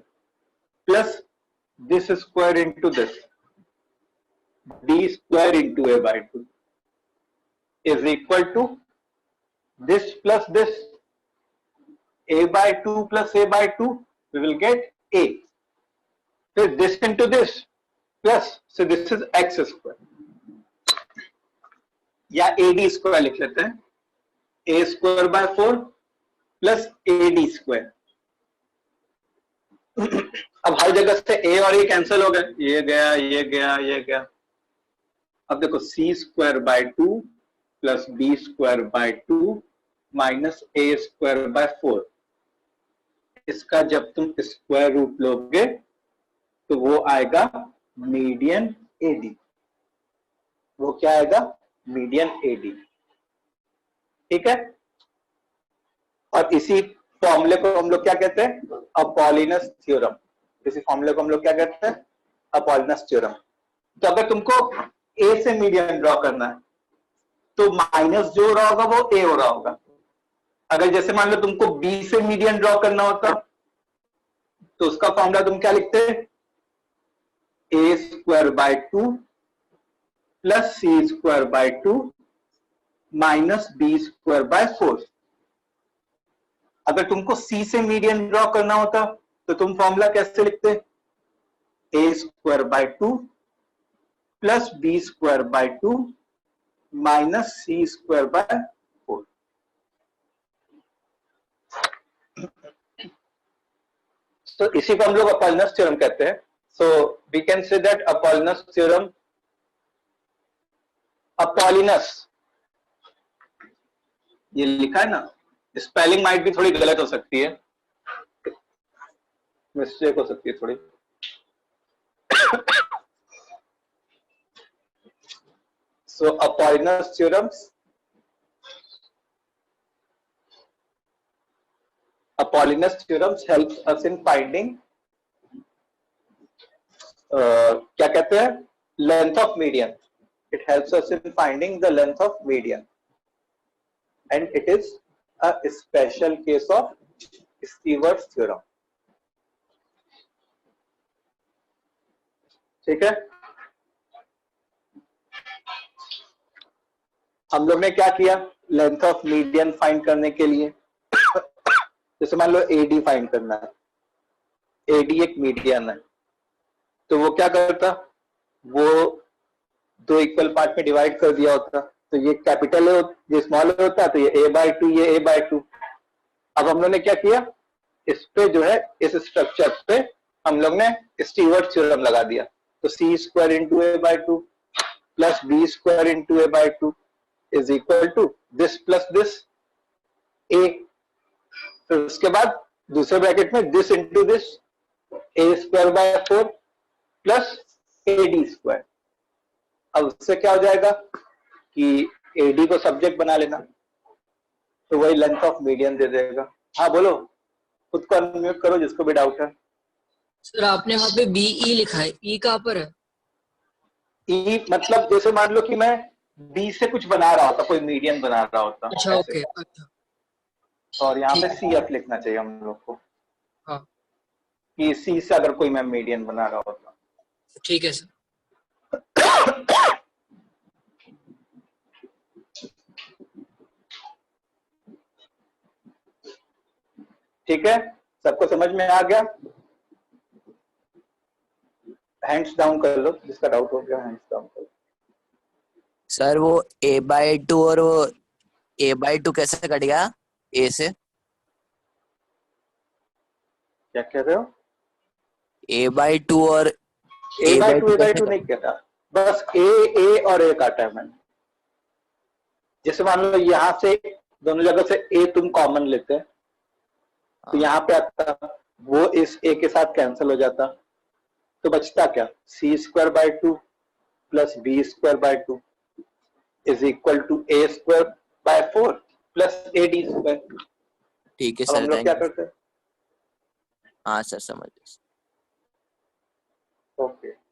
plus this square into this, D square into a/2 is equal to this plus this, a/2 plus a/2 we will get a, फिर this into this plus, so this is x square, या ad square लिख लेते हैं, a²/4 plus ad square. अब हर जगह से a और a cancel हो गए, ये गया, ये गया, ये गया। अब देखो c²/2 plus b²/2 minus a²/4, इसका जब तुम स्क्वायर रूट लोगे तो वो आएगा मीडियन AD। वो क्या आएगा, मीडियन AD। ठीक है। और इसी फॉर्मूले को हम लोग क्या कहते हैं? अपॉलिनस थ्योरम। किसी फॉर्मूले को हम लोग क्या कहते हैं? अपॉलिनस थ्योरम। तो अगर तुमको ए से मीडियन ड्रॉ करना है तो माइनस जो हो रहा होगा वो ए हो रहा होगा। अगर जैसे मान लो तुमको बी से मीडियन ड्रॉ करना होता तो उसका फॉर्मूला तुम क्या लिखते? A square by 2 plus C square by 2 minus B square by 4। अगर तुमको सी से मीडियन ड्रॉ करना होता तो तुम फॉर्मूला कैसे लिखते? A square by 2 plus B square by 2 minus C square by 4। तो इसी को हम लोग अपॉलिनस थ्योरम कहते हैं। So we can say that Apollonius theorem, Apollonius ये लिखा है ना, स्पेलिंग माइट भी थोड़ी गलत हो सकती है, मिस्टेक हो सकती है थोड़ी। So Apollinaire theorems, helps us in finding क्या कहते हैं? Length of median. It helps us in finding the length of median, and it is a special case of Stewart's theorem. ठीक है, हम लोग ने क्या किया? लेंथ ऑफ मीडियन फाइंड करने के लिए जैसे मान लो एडी फाइंड करना है, एडी एक मीडियन है, तो वो क्या करता? वो दो इक्वल पार्ट में डिवाइड कर दिया होता। तो ये कैपिटल है, ये स्मॉल होता, तो ये a/2, ये a/2। अब हम लोग ने क्या किया? इस पे जो है, इस स्ट्रक्चर पे हम लोग ने स्टीवर्ट थ्योरम लगा दिया। तो C square into a/2 plus B square into a/2 is equal to this plus this a। फिर उसके बाद दूसरे ब्रैकेट में this into this a square by 4 plus ad square। अब उससे क्या हो जाएगा कि ad को सब्जेक्ट बना लेना, तो वही लेंथ ऑफ मीडियन दे देगा। हाँ बोलो, खुद को अनम्यूट करो जिसको भी डाउट है। सर आपने वहाँ पे BE लिखा है, E कहाँ पर है? E मतलब जैसे मान लो कि मैं बी से कुछ बना रहा होता, कोई मीडियन बना रहा होता। अच्छा ओके, अच्छा। और यहाँ पे सी एफ लिखना चाहिए हम लोग को। हाँ कि सी से अगर कोई मैं मीडियन बना रहा होता। ठीक है सर। ठीक है, सबको समझ में आ गया? हैंड्स डाउन कर लो जिसका डाउट हो गया, हैंड्स डाउन कर लो। सर वो a/2 और वो a/2 कैसे कट गया a से? क्या कह रहे हो? a/2 और a/2 नहीं कहता, बस ए और ए काटा है मैंने। जैसे मान लो यहाँ से दोनों जगह से ए तुम कॉमन लेते हैं, तो यहाँ पे आता, वो इस ए के साथ कैंसिल हो जाता, तो बचता क्या? C square by 2 plus B square by 2 is equal to a square by 4 plus ad square। ठीक है अब हम सर, लोग क्या करते हैं? हाँ सर समझ गए। ओके,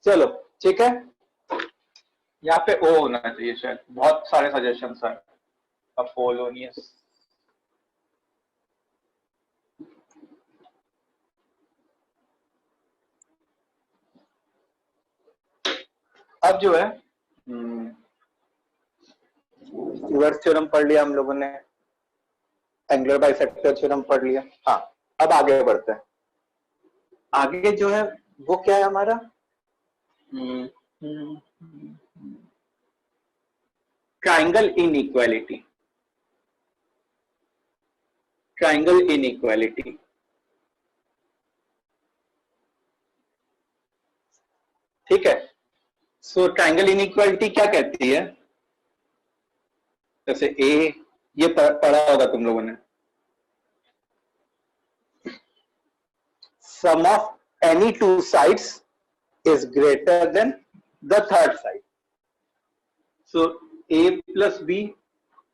चलो ठीक है, यहाँ पे ओ होना चाहिए शायद। बहुत सारे सजेशंस हैं, अपोलोनियस। अब जो है स्टीवर्ट थ्योरम पढ़ लिया हम लोगों ने, एंगुलर बाइसेक्टर थ्योरम पढ़ लिया। हाँ, अब आगे बढ़ते हैं। आगे जो है वो क्या है हमारा? Triangle inequality. ट्राइंगल इनइक्वालिटी ठीक है। सो ट्रायंगल इनइक्वालिटी क्या कहती है? जैसे ए, ये पढ़ा होगा तुम लोगों ने, sum of any two sides is greater than the third side. So a plus b,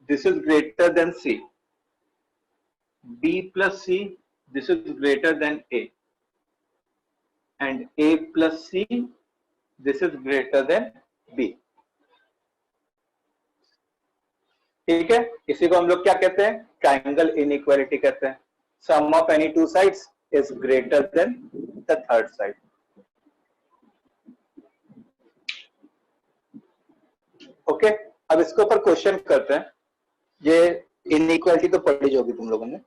this is greater than c. B plus c, this is greater than a. And a plus c, this is greater than b. ठीक है, इसी को हम लोग क्या कहते हैं? Triangle inequality कहते हैं। Sum of any two sides is greater than the third side. Okay, अब इसके ऊपर क्वेश्चन करते हैं। ये इनइक्वालिटी तो पढ़ी होगी तुम लोगों ने।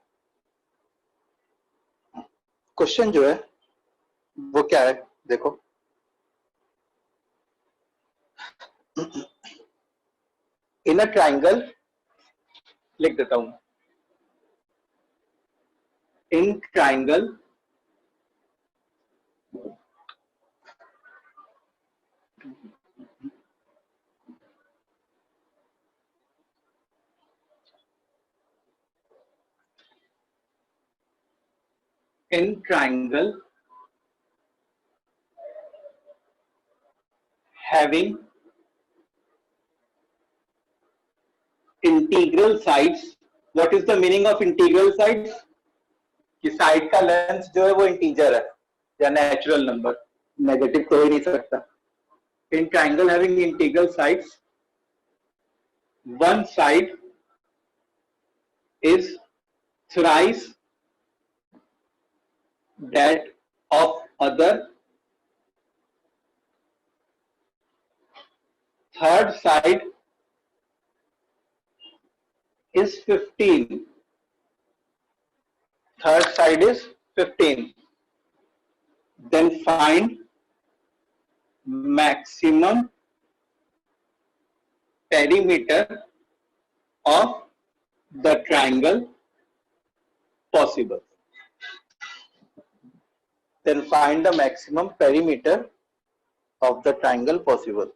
क्वेश्चन जो है वो क्या है, देखो। इन अ ट्रायंगल, लिख देता हूं, in triangle having integral sides. What is the meaning of integral sides? कि साइड का लेंथ जो है वो इंटीजर है या नेचुरल नंबर, नेगेटिव तो हो ही नहीं सकता। In triangle having integral sides, one side is thrice that of other, third side is 15, third side is 15, then find maximum perimeter of the triangle possible. Then find the maximum perimeter of the triangle possible.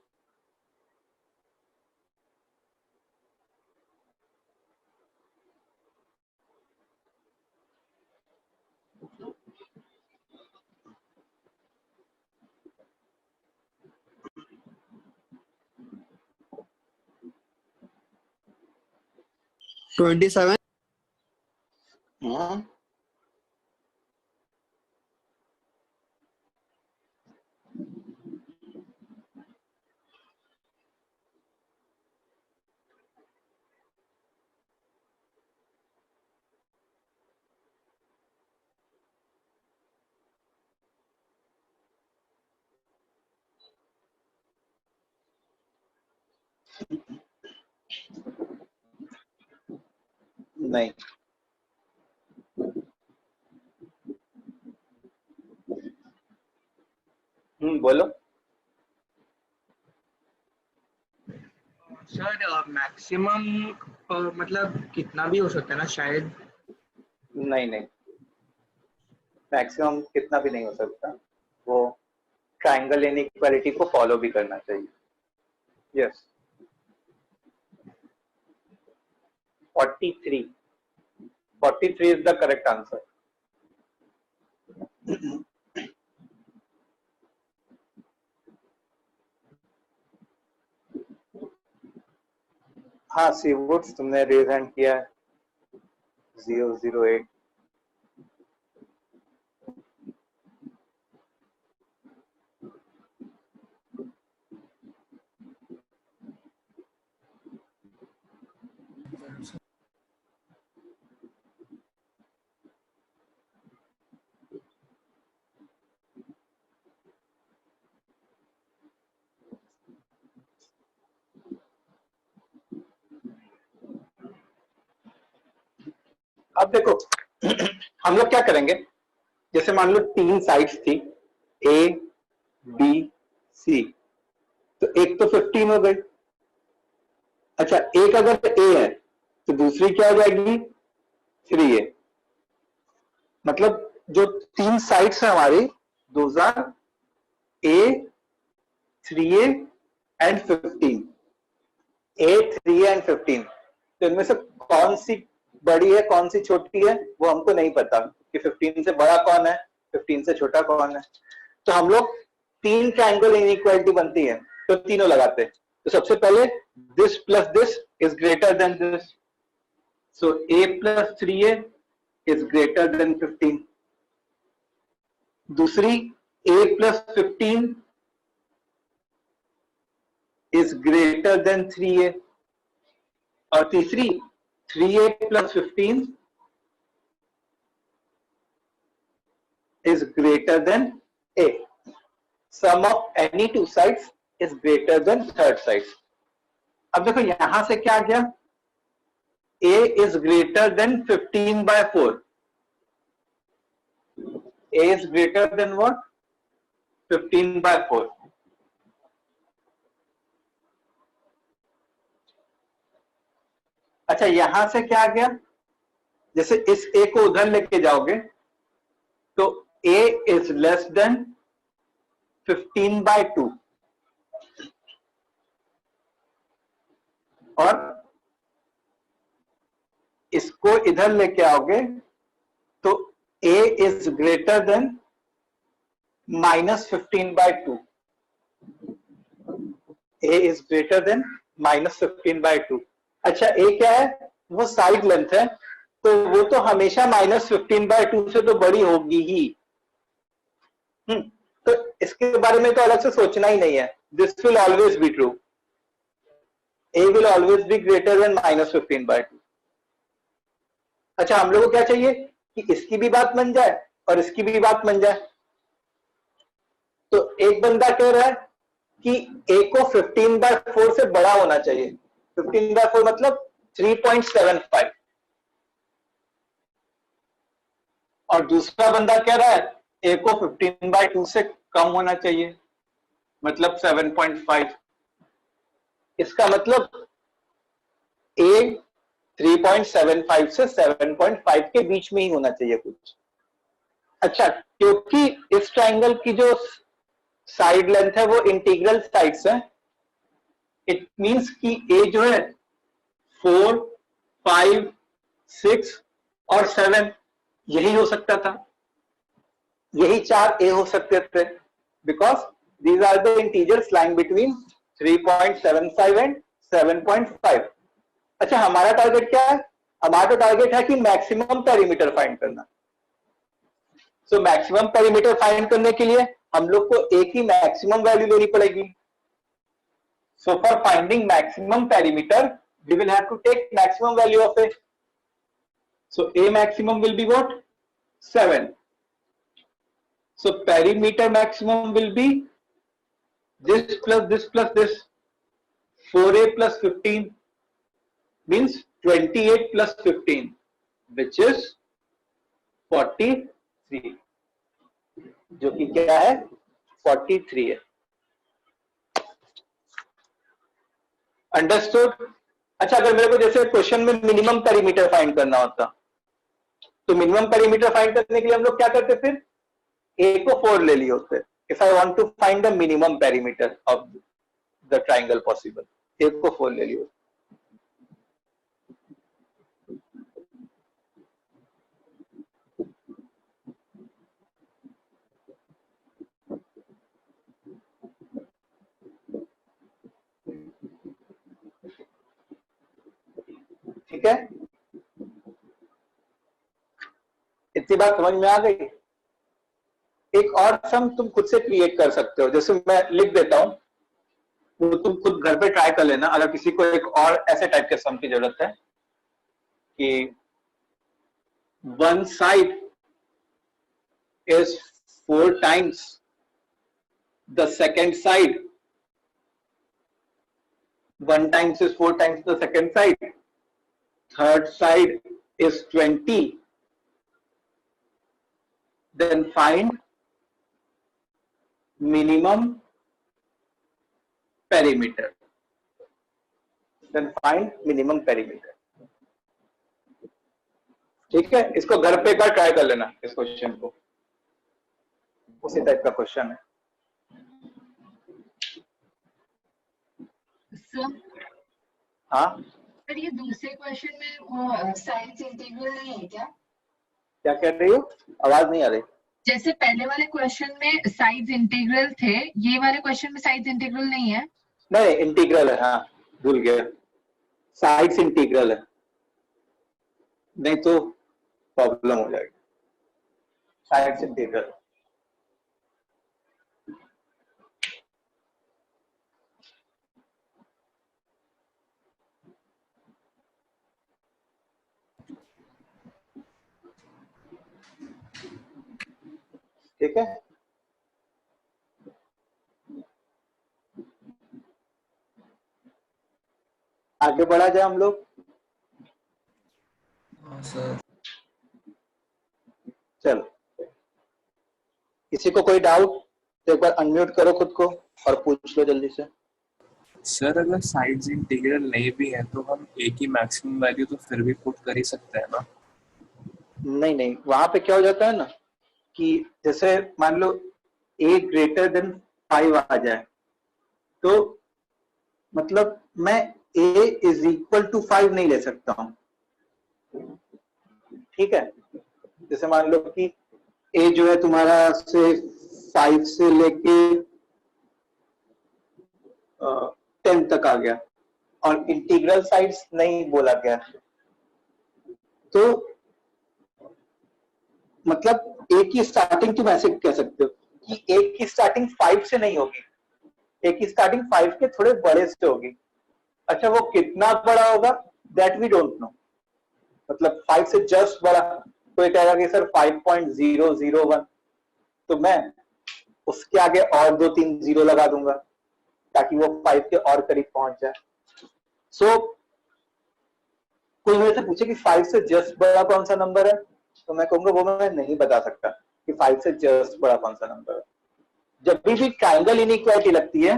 नहीं, बोलो। Sir maximum मतलब कितना भी हो सकता है ना शायद? नहीं, मैक्सिमम कितना भी नहीं हो सकता, वो ट्रायंगल इनइक्वालिटी को फॉलो भी करना चाहिए। Yes, 43 is the correct answer. हाँ, सीवुड्स तुमने रेज हैंड किया है। 008। अब देखो हम लोग क्या करेंगे, जैसे मान लो 3 साइड्स थी A, B, C, तो एक तो 15 हो गई। अच्छा, एक अगर A है तो दूसरी क्या हो जाएगी? 3A। मतलब जो 3 साइड्स है हमारी, those are A, 3A and 15, A 3A and 15, तो इनमें से कौन सी बड़ी है कौन सी छोटी है वो हमको नहीं पता कि 15 से बड़ा कौन है 15 से छोटा कौन है। तो हम लोग 3 ट्रायंगल इनइक्वालिटी बनती है तो तीनों लगाते हैं। तो सबसे पहले this plus this is greater then this, so A plus 3A is greater then 15। दूसरी A plus 15 is greater then 3A, और तीसरी 3A plus 15 is greater than A. Sum of any two sides is greater than third side. अब देखो यहां से क्या गया, A is greater than 15 by 4. A is greater than what? 15 by 4. अच्छा यहां से क्या गया, जैसे इस A को उधर लेके जाओगे तो A is less than 15 by 2, और इसको इधर लेके आओगे तो A is greater than -15 by 2. A is greater than -15 by 2. अच्छा A क्या है, वो साइड लेंथ है, तो वो तो हमेशा -15 by 2 से तो बड़ी होगी ही। तो इसके बारे में तो अलग से सोचना ही नहीं है, this will always be true, A will always be greater then -15 by 2। अच्छा हम लोग को क्या चाहिए कि इसकी भी बात बन जाए और इसकी भी बात बन जाए। तो एक बंदा कह रहा है कि A को 15 by 4 से बड़ा होना चाहिए, 15 by 4 मतलब 3.75, और दूसरा बंदा कह रहा है A को 15 by 2 से कम होना चाहिए, मतलब 7.5। इसका मतलब A 3.75 से 7.5 के बीच में ही होना चाहिए कुछ। अच्छा क्योंकि इस ट्रायंगल की जो साइड लेंथ है वो इंटीग्रल साइड्स है, इट मींस कि A जो है 4, 5, 6 और 7 यही हो सकता था, यही 4 A हो सकते थे, because these are the integers lying between 3.75 and 7.5। अच्छा हमारा टारगेट क्या है, हमारा तो टारगेट है कि मैक्सिमम पेरीमीटर फाइंड करना। सो मैक्सिमम पेरीमीटर फाइंड करने के लिए हम लोग को A की मैक्सिमम वैल्यू लेनी पड़ेगी। So for finding maximum perimeter we will have to take maximum value of A. So A maximum will be what? 7. So perimeter maximum will be this plus this plus this. 4A plus 15 means 28 plus 15, which is 43, जो कि क्या है 43 है। Understood. अच्छा अगर मेरे को जैसे क्वेश्चन में मिनिमम पेरीमीटर फाइंड करना होता तो मिनिमम पेरीमीटर फाइंड करने के लिए हम लोग क्या करते, फिर A को 4 ले लिए होते। If I want to find the minimum perimeter of the triangle possible, A को 4 ले लिए। ठीक है, इतनी बात समझ में आ गई। एक और सम तुम खुद से क्रिएट कर सकते हो, जैसे मैं लिख देता हूं, वो तुम खुद घर पे ट्राई कर लेना। अगर किसी को एक और ऐसे टाइप के सम की जरूरत है कि one side is 4 times the second side, 1 times is 4 times the second side, third side is 20, then find minimum perimeter. Then find minimum perimeter. ठीक है, इसको घर पे एक बार ट्राई कर लेना, इस क्वेश्चन को, उसी टाइप का क्वेश्चन है। सर हाँ सर ये दूसरे क्वेश्चन में वो साइंस इंटीग्रल नहीं है क्या? क्या कह रही हो, आवाज नहीं आ रही। जैसे पहले वाले क्वेश्चन में साइज इंटीग्रल थे, ये वाले क्वेश्चन में साइज इंटीग्रल नहीं है? नहीं इंटीग्रल है, हाँ भूल गया, साइड्स इंटीग्रल है, नहीं तो प्रॉब्लम हो जाएगी। साइड्स इंटीग्रल ठीक है। आगे बढ़ा जाए हम लोग। सर चलो, किसी को कोई डाउट तो एक बार अनम्यूट करो खुद को और पूछ लो जल्दी से। सर अगर साइड्स इंटीग्रल नहीं भी है तो हम ए की मैक्सिमम वैल्यू तो फिर भी पुट कर ही सकते हैं ना? नहीं नहीं, वहां पे क्या हो जाता है ना कि जैसे मान लो a ग्रेटर देन 5 आ जाए, तो मतलब मैं a इज इक्वल टू 5 नहीं ले सकता हूं, ठीक है। जैसे मान लो कि a जो है तुम्हारा से 5 से लेके 10 तक आ गया और इंटीग्रल साइड्स नहीं बोला गया, तो मतलब a की स्टार्टिंग तुम ऐसे कह सकते हो कि a की स्टार्टिंग 5 से नहीं होगी, a की स्टार्टिंग 5 के थोड़े बड़े से होगी। अच्छा वो कितना बड़ा होगा दैट वी डोंट नो, मतलब 5 से जस्ट बड़ा। कोई कहेगा कि सर 5.001, तो मैं उसके आगे और 2-3 जीरो लगा दूंगा ताकि वो 5 के और करीब पहुंच जाए। सो कोई मेरे से पूछे कि 5 से जस्ट बड़ा कौन सा नंबर है, तो मैं कहूंगा वो मैं नहीं बता सकता कि 5 से जस्ट बड़ा कौन सा नंबर है। जब भी ट्राइंगल इनइक्वालिटी लगती है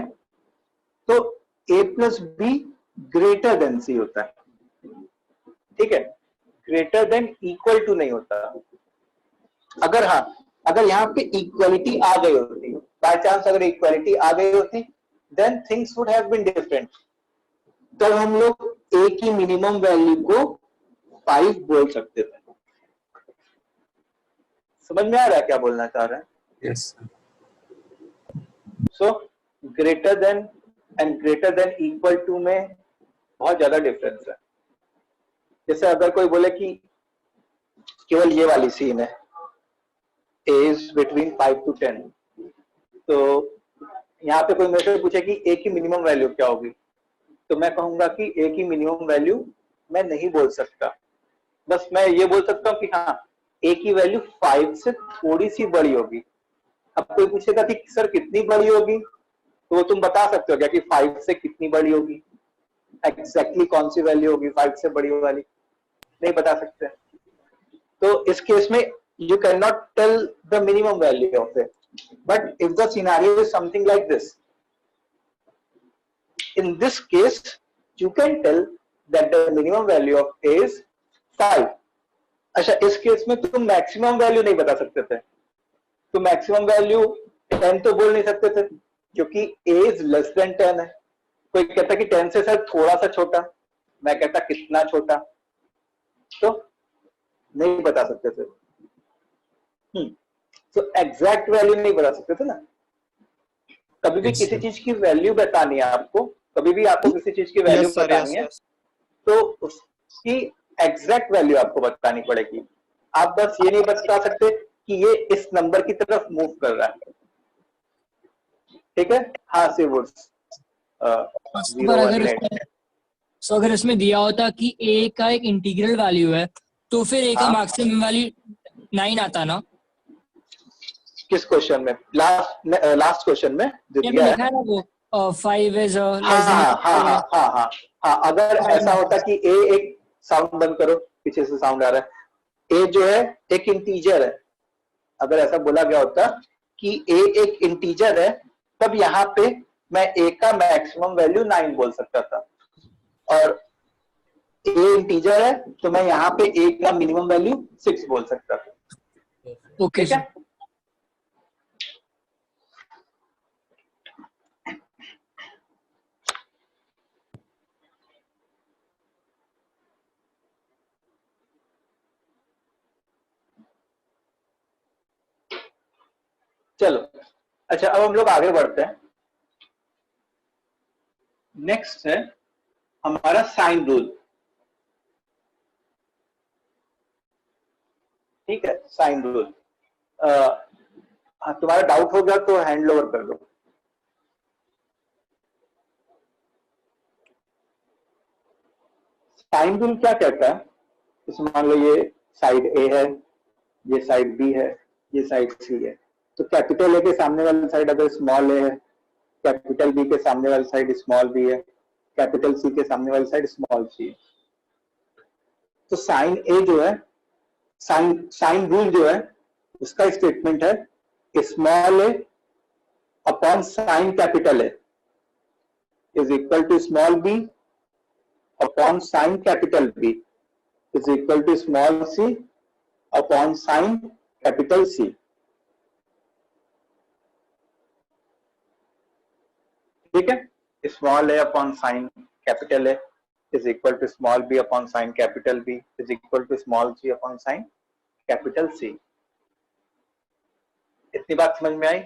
तो a plus B greater than C होता है, ठीक है, ग्रेटर देन इक्वल टू नहीं होता। अगर हाँ, अगर यहाँ पे इक्वालिटी आ गई होती, बाय चांस अगर इक्वालिटी आ गई होती, then things would have been different. तब हम लोग a की मिनिमम वैल्यू को 5 बोल सकते थे। समझ में आ रहा है क्या बोलना चाह रहे हैं? Yes. So greater than and greater than equal to में बहुत ज्यादा डिफरेंस है। जैसे अगर कोई बोले कि केवल ये वाली सीन है, a is between 5 to 10, तो यहाँ पे कोई मेरे से पूछे कि a की मिनिमम वैल्यू क्या होगी, तो मैं कहूंगा कि a की मिनिमम वैल्यू मैं नहीं बोल सकता, बस मैं ये बोल सकता हूँ कि हाँ a की वैल्यू 5 से थोड़ी सी बड़ी होगी। अब कोई पूछेगा कि सर कितनी बड़ी होगी, तो वो तुम बता सकते हो क्या कि 5 से कितनी बड़ी होगी, एग्जैक्टली कौन सी वैल्यू होगी 5 से बड़ी वाली, नहीं बता सकते। तो इस केस में you cannot tell the minimum value of it, but if the scenario is something like this, in this case you can tell that the minimum value of a is 5। अच्छा इस केस में तुम maximum value नहीं बता सकते थे, तो maximum value 10 तो बोल नहीं सकते थे क्योंकि a is less than 10 है। कोई कहता कि 10 से सर थोड़ा सा छोटा, मैं कहता कितना छोटा, तो नहीं बता सकते थे। तो एग्जैक्ट वैल्यू नहीं बता सकते थे ना। कभी भी किसी चीज की वैल्यू बतानी है आपको, कभी भी आपको किसी चीज की वैल्यू बतानी है तो उसकी एग्जैक्ट वैल्यू आपको बतानी पड़ेगी। आप बस ये नहीं बता सकते कि ये इस नंबर की तरफ मूव कर रहा है, ठीक है। हाँ से वो अगर इसमें दिया होता कि a का एक इंटीग्रल वैल्यू है तो फिर a का मैक्सिमम वैल्यू 9 आता ना। किस क्वेश्चन में? लास्ट क्वेश्चन में जो दिया है ना वो 5 इज हाँ, अगर ऐसा होता कि a एक साउंड बंद करो, पीछे से साउंड आ रहा है, a जो है एक इंटीजर है, अगर ऐसा बोला गया होता कि a एक इंटीजर है, तब यहाँ पे मैं a का मैक्सिमम वैल्यू 9 बोल सकता था, और a इंटीजर है तो मैं यहाँ पे a का मिनिमम वैल्यू 6 बोल सकता था। ओके ठीक है। चलो, अच्छा अब हम लोग आगे बढ़ते हैं। नेक्स्ट है हमारा साइन रूल। ठीक है, साइन रूल। हाँ, तुम्हारा डाउट हो गया तो हैंड ओवर कर दो। साइन रूल क्या कहता है? जैसे मान लो ये साइड ए है, ये साइड बी है, ये साइड सी है, तो कैपिटल ए के सामने वाली साइड अगर स्मॉल ए है, कैपिटल बी के सामने वाली साइड स्मॉल बी है, कैपिटल सी के सामने वाली साइड स्मॉल सी है। तो साइन ए जो है, साइन रूल जो है उसका स्टेटमेंट है small A upon sine capital A is equal to small B upon sine capital B is equal to small C upon sine capital C. ठीक है, small A upon sine capital A is equal to small b upon sin capital B is equal to small c upon sin capital C। इतनी बात समझ में आई?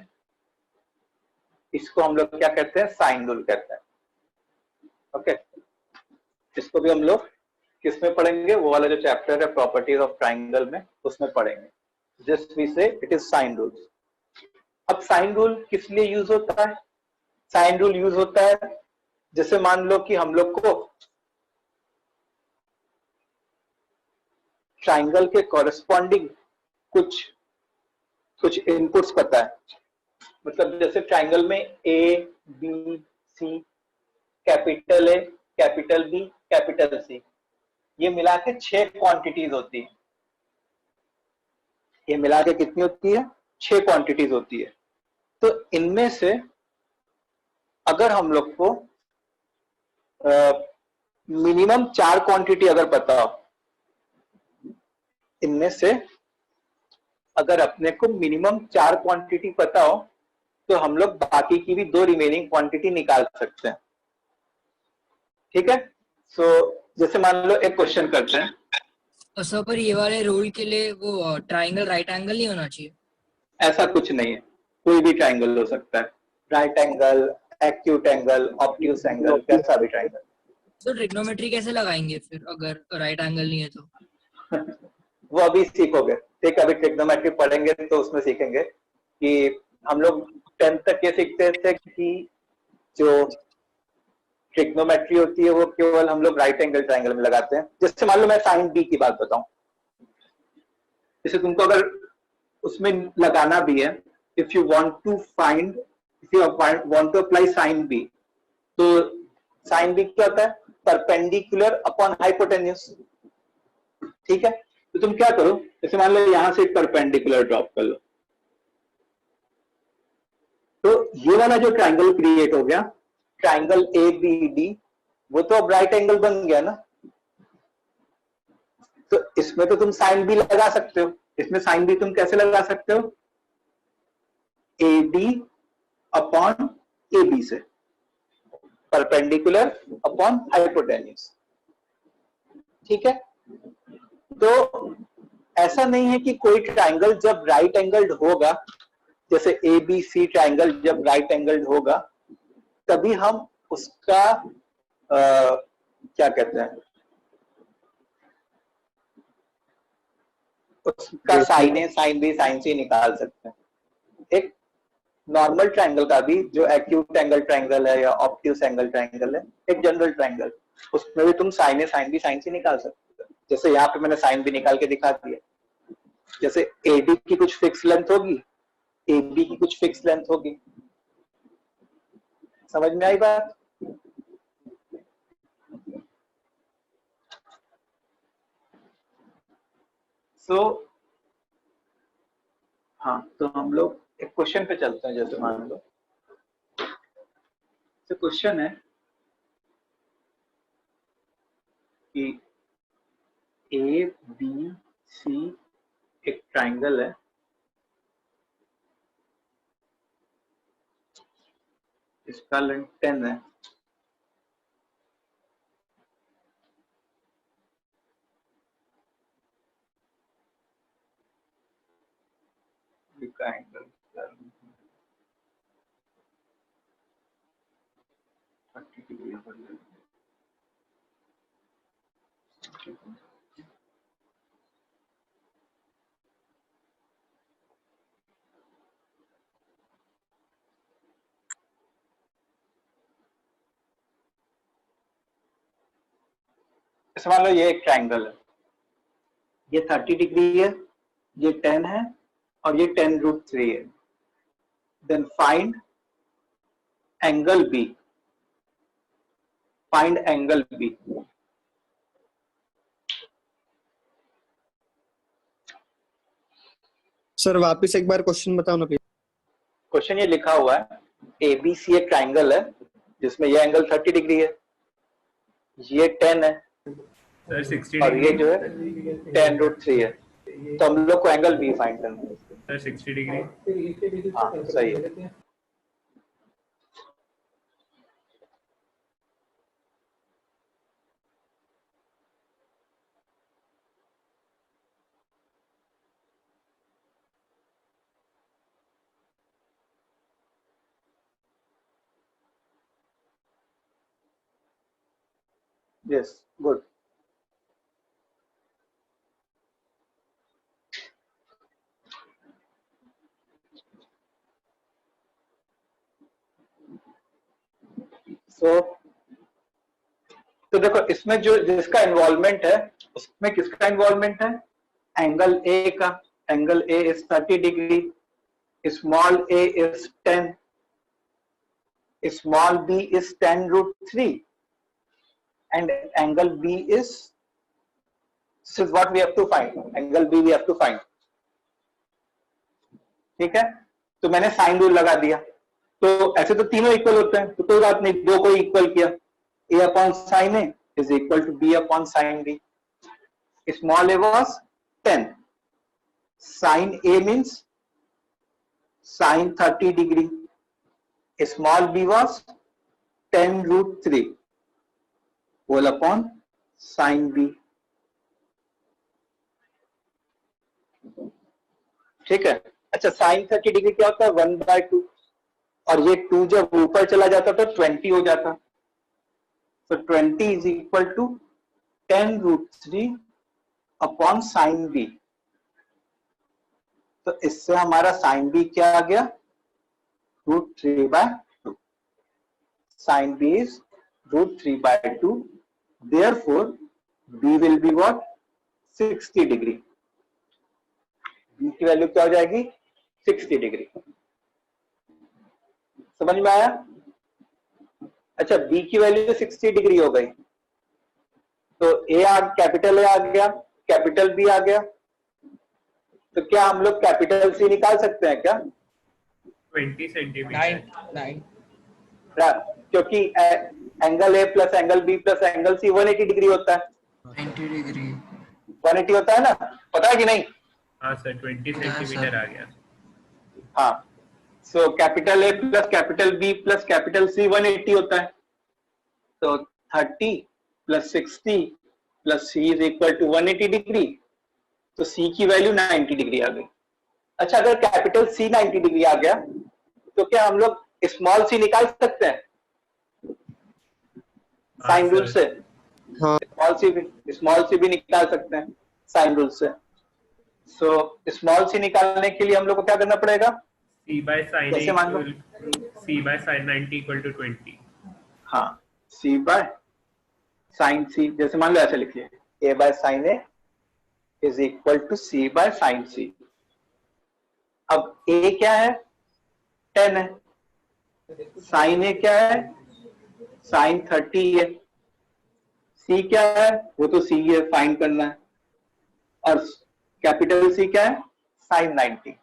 इसको हम लोग क्या कहते हैं? साइन रूल कहते हैं। ओके, इसको भी हम लोग किस में पढ़ेंगे? वो वाला जो चैप्टर है प्रॉपर्टीज ऑफ ट्राइंगल में, उसमें पढ़ेंगे। जस्ट वी से इट इज साइन रूल। अब साइन रूल किस लिए यूज होता है? साइन रूल यूज होता है जैसे मान लो कि हम लोग को ट्राइंगल के कॉरेस्पॉन्डिंग कुछ इनपुट्स पता है। मतलब जैसे ट्राइंगल में A B C, capital A, capital B, capital C, ये मिला के 6 क्वांटिटीज होती है। ये मिला के कितनी होती है? 6 क्वांटिटीज होती है। तो इनमें से अगर हम लोग को मिनिमम 4 क्वांटिटी अगर पता हो, इनमें से अगर अपने को मिनिमम 4 क्वांटिटी पता हो, तो हम लोग बाकी की भी 2 रिमेनिंग क्वांटिटी निकाल सकते हैं। ठीक है, सो जैसे मान लो एक क्वेश्चन करते हैं। सर पर ये वाले रूल के लिए वो ट्राइंगल राइट एंगल नहीं होना चाहिए? ऐसा कुछ नहीं है, कोई भी ट्राइंगल हो सकता है। Right angle, acute angle, obtuse angle, कैसा भी ट्राइंगल। तो ट्रिग्नोमेट्री कैसे लगाएंगे फिर अगर राइट एंगल नहीं है तो? वो अभी सीखोगे। ठीक, अभी ट्रिग्नोमेट्री पढ़ेंगे तो उसमें सीखेंगे कि हम लोग 10th तक ये सीखते थे कि जो ट्रिग्नोमेट्री होती है वो केवल हम लोग राइट एंगल ट्राइंगल में लगाते हैं। जैसे मान लो मैं साइन बी की बात बताऊं, जैसे तुमको अगर उसमें लगाना भी है, if you want to apply sine B, तो साइन बी क्या होता है? Perpendicular upon hypotenuse. ठीक है, तो तुम क्या करो, जैसे मान लो यहां से एक परपेंडिकुलर ड्रॉप कर लो, तो ये वाला जो ट्राइंगल क्रिएट हो गया, ट्राइंगल ए बी डी, वो तो अब राइट एंगल बन गया ना। तो इसमें तो तुम साइन बी लगा सकते हो। इसमें साइन बी तुम कैसे लगा सकते हो? A D upon A B से, परपेंडिकुलर अपॉन हाइपोटेन्यूज। ठीक है, तो ऐसा नहीं है कि कोई ट्राइंगल जब राइट एंगल्ड होगा, जैसे ए बी सी ट्राइंगल जब राइट एंगल्ड होगा, तभी हम उसका क्या कहते हैं, उसका साइन ए, साइन बी, साइन सी निकाल सकते हैं। एक नॉर्मल ट्राइंगल का भी, जो एक्यूट एंगल ट्राइंगल है या ऑब्ट्यूस एंगल ट्राइंगल है, एक जनरल ट्राइंगल, उसमें भी तुम साइन ए, साइन बी, साइन सी निकाल सकते हो। जैसे यहाँ पे मैंने साइन बी निकाल के दिखा दिया। जैसे ए डी की कुछ फिक्स लेंथ होगी, ए बी की कुछ फिक्स लेंथ होगी। समझ में आई बात? सो हाँ, तो हम लोग एक क्वेश्चन पे चलते हैं। जैसे मान लो तो क्वेश्चन है कि ए बी सी एक ट्राइंगल है, इसका लेंथ 10 है, B का एंगल 30 डिग्री पर ले। इस मान लो ये एक ट्रायंगल है, ये 30 डिग्री है, ये 10 है और ये 10√3 है। Then find angle B, find angle B. Sir वापस एक बार क्वेश्चन बताओ ना प्लीज। क्वेश्चन ये लिखा हुआ है, एबीसी एक ट्रायंगल है जिसमें ये एंगल 30 डिग्री है, ये 10 है सर 60 और ये डिग्री। जो है 10√3 है। तो हम लोग को एंगल बी फाइंड करना है। Sir 60 degree. हाँ सही है। Yes, good. So, तो देखो इसमें जो जिसका इन्वॉल्वमेंट है उसमें किसका इन्वॉल्वमेंट है? एंगल ए का। Angle A is 30 degree, small A is 10, small B is 10√3 and angle B is, this is what we have to find, angle B we have to find. ठीक है, तो मैंने sine rule लगा दिया। तो ऐसे तो तीनों इक्वल होते हैं, तो कोई बात नहीं, दो को इक्वल किया, a upon sine A is equal to b upon sine B. Small a was 10, sine a means sine 30 degree, small b was 10√3 whole upon sine B. ठीक है, अच्छा साइन 30 डिग्री क्या होता है? 1/2, और ये 2 जब ऊपर चला जाता तो 20 हो जाता। तो 20 is equal to 10√3 upon sine B. तो इससे हमारा साइन बी क्या आ गया? √3/2। Sine B is √3/2, therefore b will be what? 60 degree. b की वैल्यू क्या हो जाएगी? 60 डिग्री। समझ में आया? अच्छा b की वैल्यू 60 डिग्री हो गई, तो कैपिटल ए आ गया, कैपिटल बी आ गया, तो क्या हम लोग कैपिटल सी निकाल सकते हैं क्या? 20 सेंटीमीटर। क्योंकि angle A plus angle B plus angle C 180 degree होता है। 90 डिग्री 180 होता है ना, पता है कि नहीं? हाँ सर 20 सेंटीमीटर आ गया। हाँ, so capital A plus capital B plus capital C 180 होता है। तो 30 plus 60 plus C is equal to 180 degree, तो सी की वैल्यू 90 डिग्री आ गई। अच्छा, अगर कैपिटल सी 90 डिग्री आ गया तो क्या हम लोग स्मॉल सी निकाल सकते हैं साइन रूल से? हाँ। स्मॉल सी भी निकाल सकते हैं साइन रूल से। सो स्मॉल सी निकालने के लिए हम लोग को क्या करना पड़ेगा? c by sin कैसे मान लो? c by sin 90 equal to 20। हाँ, c बाय साइन सी, जैसे मान लो ऐसे लिखिए, a by sine A is equal to c by sine C. अब a क्या है? 10 है, साइन ए क्या है? साइन 30 है, c क्या है? वो तो c है, फाइंड करना है, और कैपिटल C क्या है? साइन 90।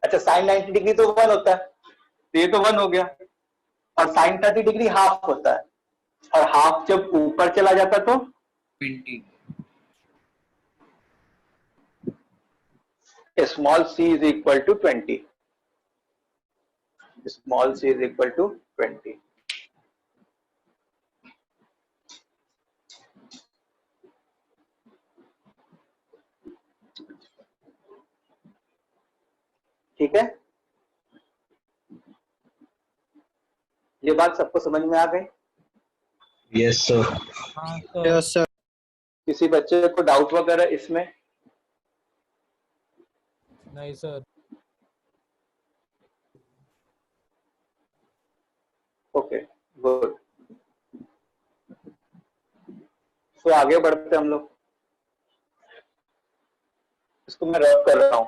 अच्छा, साइन 90 डिग्री तो 1 होता है, तो ये तो 1 हो गया, और साइन 30 डिग्री हाफ होता है, और हाफ जब ऊपर चला जाता तो 20। Small c is equal to 20। Small c is equal to 20। ठीक है, ये बात सबको समझ में आ गई? Yes sir. Yes sir. किसी बच्चे को डाउट वगैरह इसमें? नहीं सर। Okay good. तो आगे बढ़ते हम लोग, इसको मैं रैप कर रहा हूं।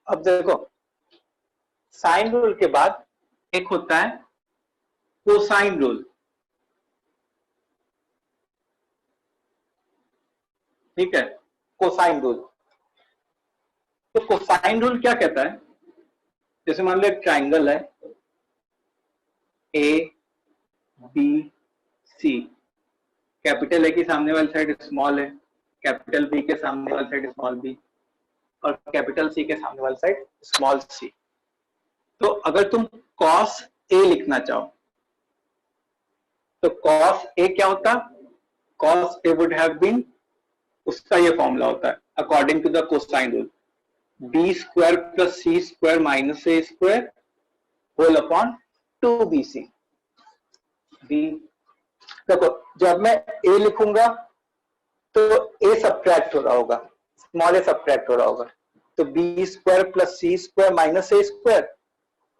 अब देखो, साइन रूल के बाद एक होता है कोसाइन रूल। ठीक है, कोसाइन रूल। तो कोसाइन रूल क्या कहता है? जैसे मान लो एक ट्राइंगल है ए बी सी, कैपिटल ए की सामने वाली साइड स्मॉल है, कैपिटल बी के सामने वाली साइड स्मॉल बी, और कैपिटल सी के सामने वाली साइड स्मॉल सी। तो अगर तुम कॉस ए लिखना चाहो तो कॉस ए क्या होता? Cos A would have been, उसका ये फॉर्मूला होता है according to the cosine rule, B square plus C square minus A square whole upon 2bc। B, देखो जब मैं ए लिखूंगा तो ए सब्ट्रैक्ट हो रहा होगा, स्मॉल ए सब्ट्रैक्ट हो रहा होगा, तो B square plus C square minus A square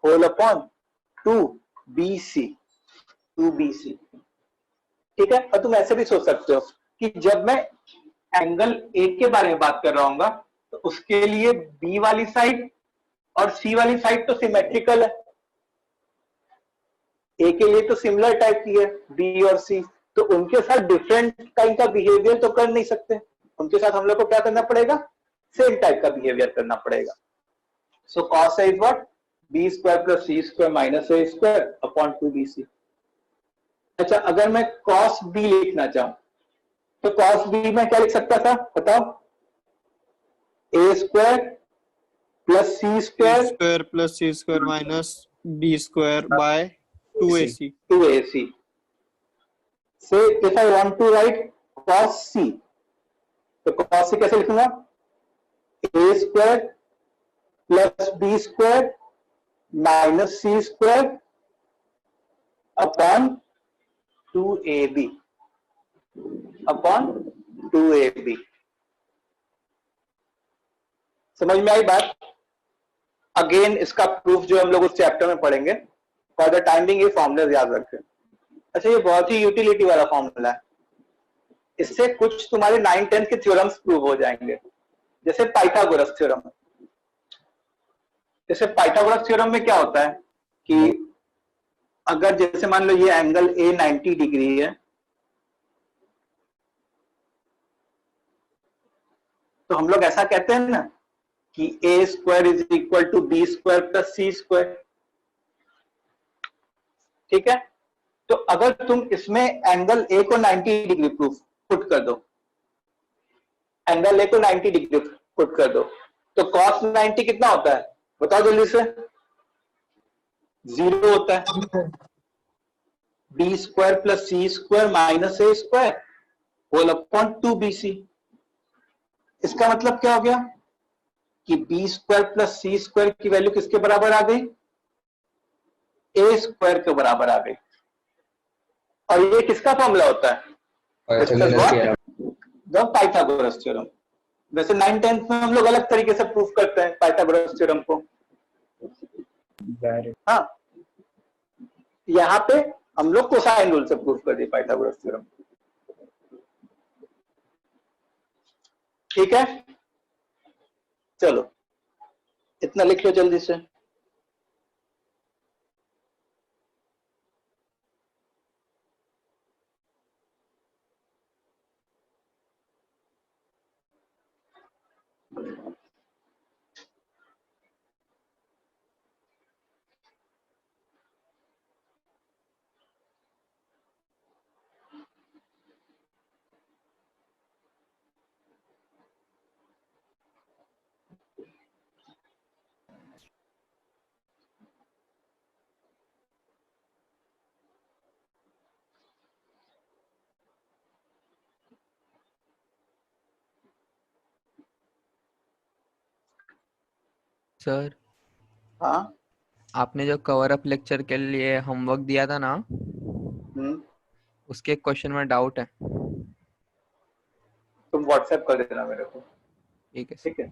whole upon 2bc। ठीक है, और तुम ऐसे भी सोच सकते हो कि जब मैं एंगल ए के बारे में बात कर रहा हूँ तो उसके लिए बी वाली साइड और सी वाली साइड तो सिमेट्रिकल है, ए के लिए तो सिमिलर टाइप की है बी और सी, तो उनके साथ डिफरेंट काइंड का बिहेवियर तो कर नहीं सकते, उनके साथ हम लोग को क्या करना पड़ेगा? सेम टाइप का बिहेवियर करना पड़ेगा। So cos A is what? B square plus C square minus A square upon 2bc। अच्छा, अगर मैं कॉस बी लिखना चाहूं तो कॉस बी में क्या लिख सकता था बताओ? A square plus C square minus B square by 2ac। 2ac। Say if I want to write cos c, तो cos c कैसे लिखूंगा? a square plus B square minus C square upon 2ab upon 2ab। समझ में आई बात? Again इसका proof जो हम लोग उस चैप्टर में पढ़ेंगे, फॉर द टाइमिंग ये फॉर्मूला याद रखें। अच्छा, ये बहुत ही यूटिलिटी वाला फॉर्मूला है, इससे कुछ तुम्हारे 9-10 के थ्योरम्स प्रूव हो जाएंगे, जैसे पाइथागोरस थ्योरम। जैसे पाइथागोरस थ्योरम में क्या होता है कि अगर जैसे मान लो ये एंगल ए 90 डिग्री है, तो हम लोग ऐसा कहते हैं ना कि A square is equal to B square plus C square. ठीक है, तो अगर तुम इसमें एंगल ए को 90 डिग्री प्रूफ पुट कर दो, एंगल ए को 90 डिग्री पुट कर दो, तो cos 90 कितना होता है बताओ जल्दी से? 0 होता है। B square plus C square minus A square whole upon 2bc। इसका मतलब क्या हो गया कि B square plus C square की वैल्यू किसके बराबर आ गई? ए स्क्वायर के बराबर आ गई। और ये किसका फॉर्मूला होता है? Pythagoras theorem. वैसे 9-10 में हम लोग अलग तरीके से प्रूफ करते हैं पाइथागोरस थ्योरम को। हाँ, यहाँ पे हम लोग कोसाइन रूल से प्रूफ कर दिए पाइथागोरस थ्योरम। ठीक है, चलो इतना लिख लो जल्दी से। सर हाँ आपने जो कवर अप लेक्चर के लिए होमवर्क दिया था ना, उसके क्वेश्चन में डाउट है। तुम व्हाट्सएप कर देना मेरे को। ठीक है ठीक है।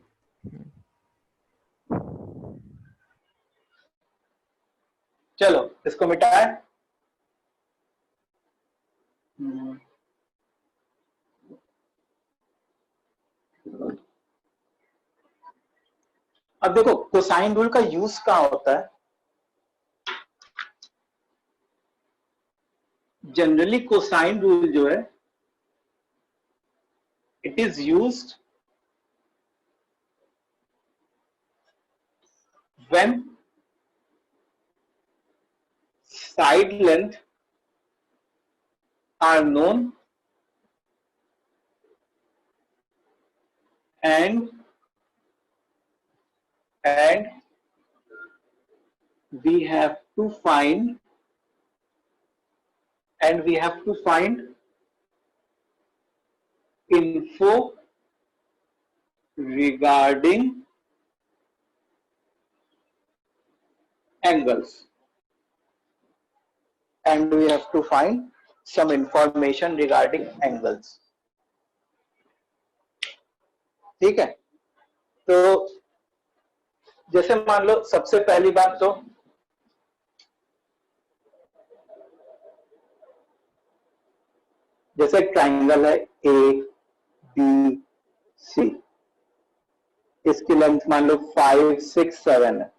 चलो इसको मिटाए। अब देखो कोसाइन रूल का यूज कहाँ होता है। जनरली कोसाइन रूल जो है it is used when side length are known and we have to find info regarding angles, and we have to find some information regarding angles. ठीक है। तो जैसे मान लो सबसे पहली बात तो जैसे ट्राइंगल है ए बी सी, इसकी लेंथ मान लो 5 6 7 है।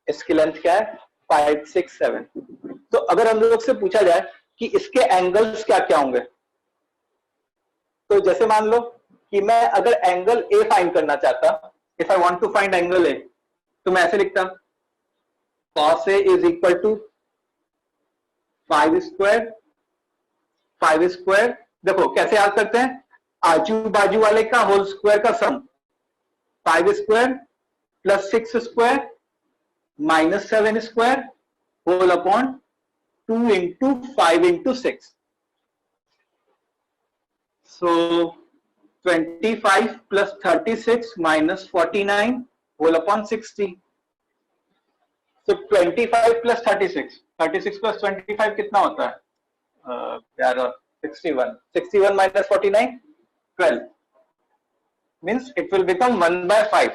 इसकी लेंथ क्या है 5 6 7। तो अगर हम लोग से पूछा जाए कि इसके एंगल्स क्या क्या होंगे, तो जैसे मान लो कि मैं अगर एंगल ए फाइंड करना चाहता, if I want to find angle A, तो मैं ऐसे लिखता cos A is equal to 5 square. देखो कैसे याद करते हैं, आजू बाजू वाले का होल स्क्वायर का sum 5 square plus 6 square minus 7 square whole upon 2 into 5 into 6। So 25 plus 36 minus 49 whole upon 60. So 25 plus 36 plus 25 कितना होता है यार 61 minus 49 12 means it will become 1/5.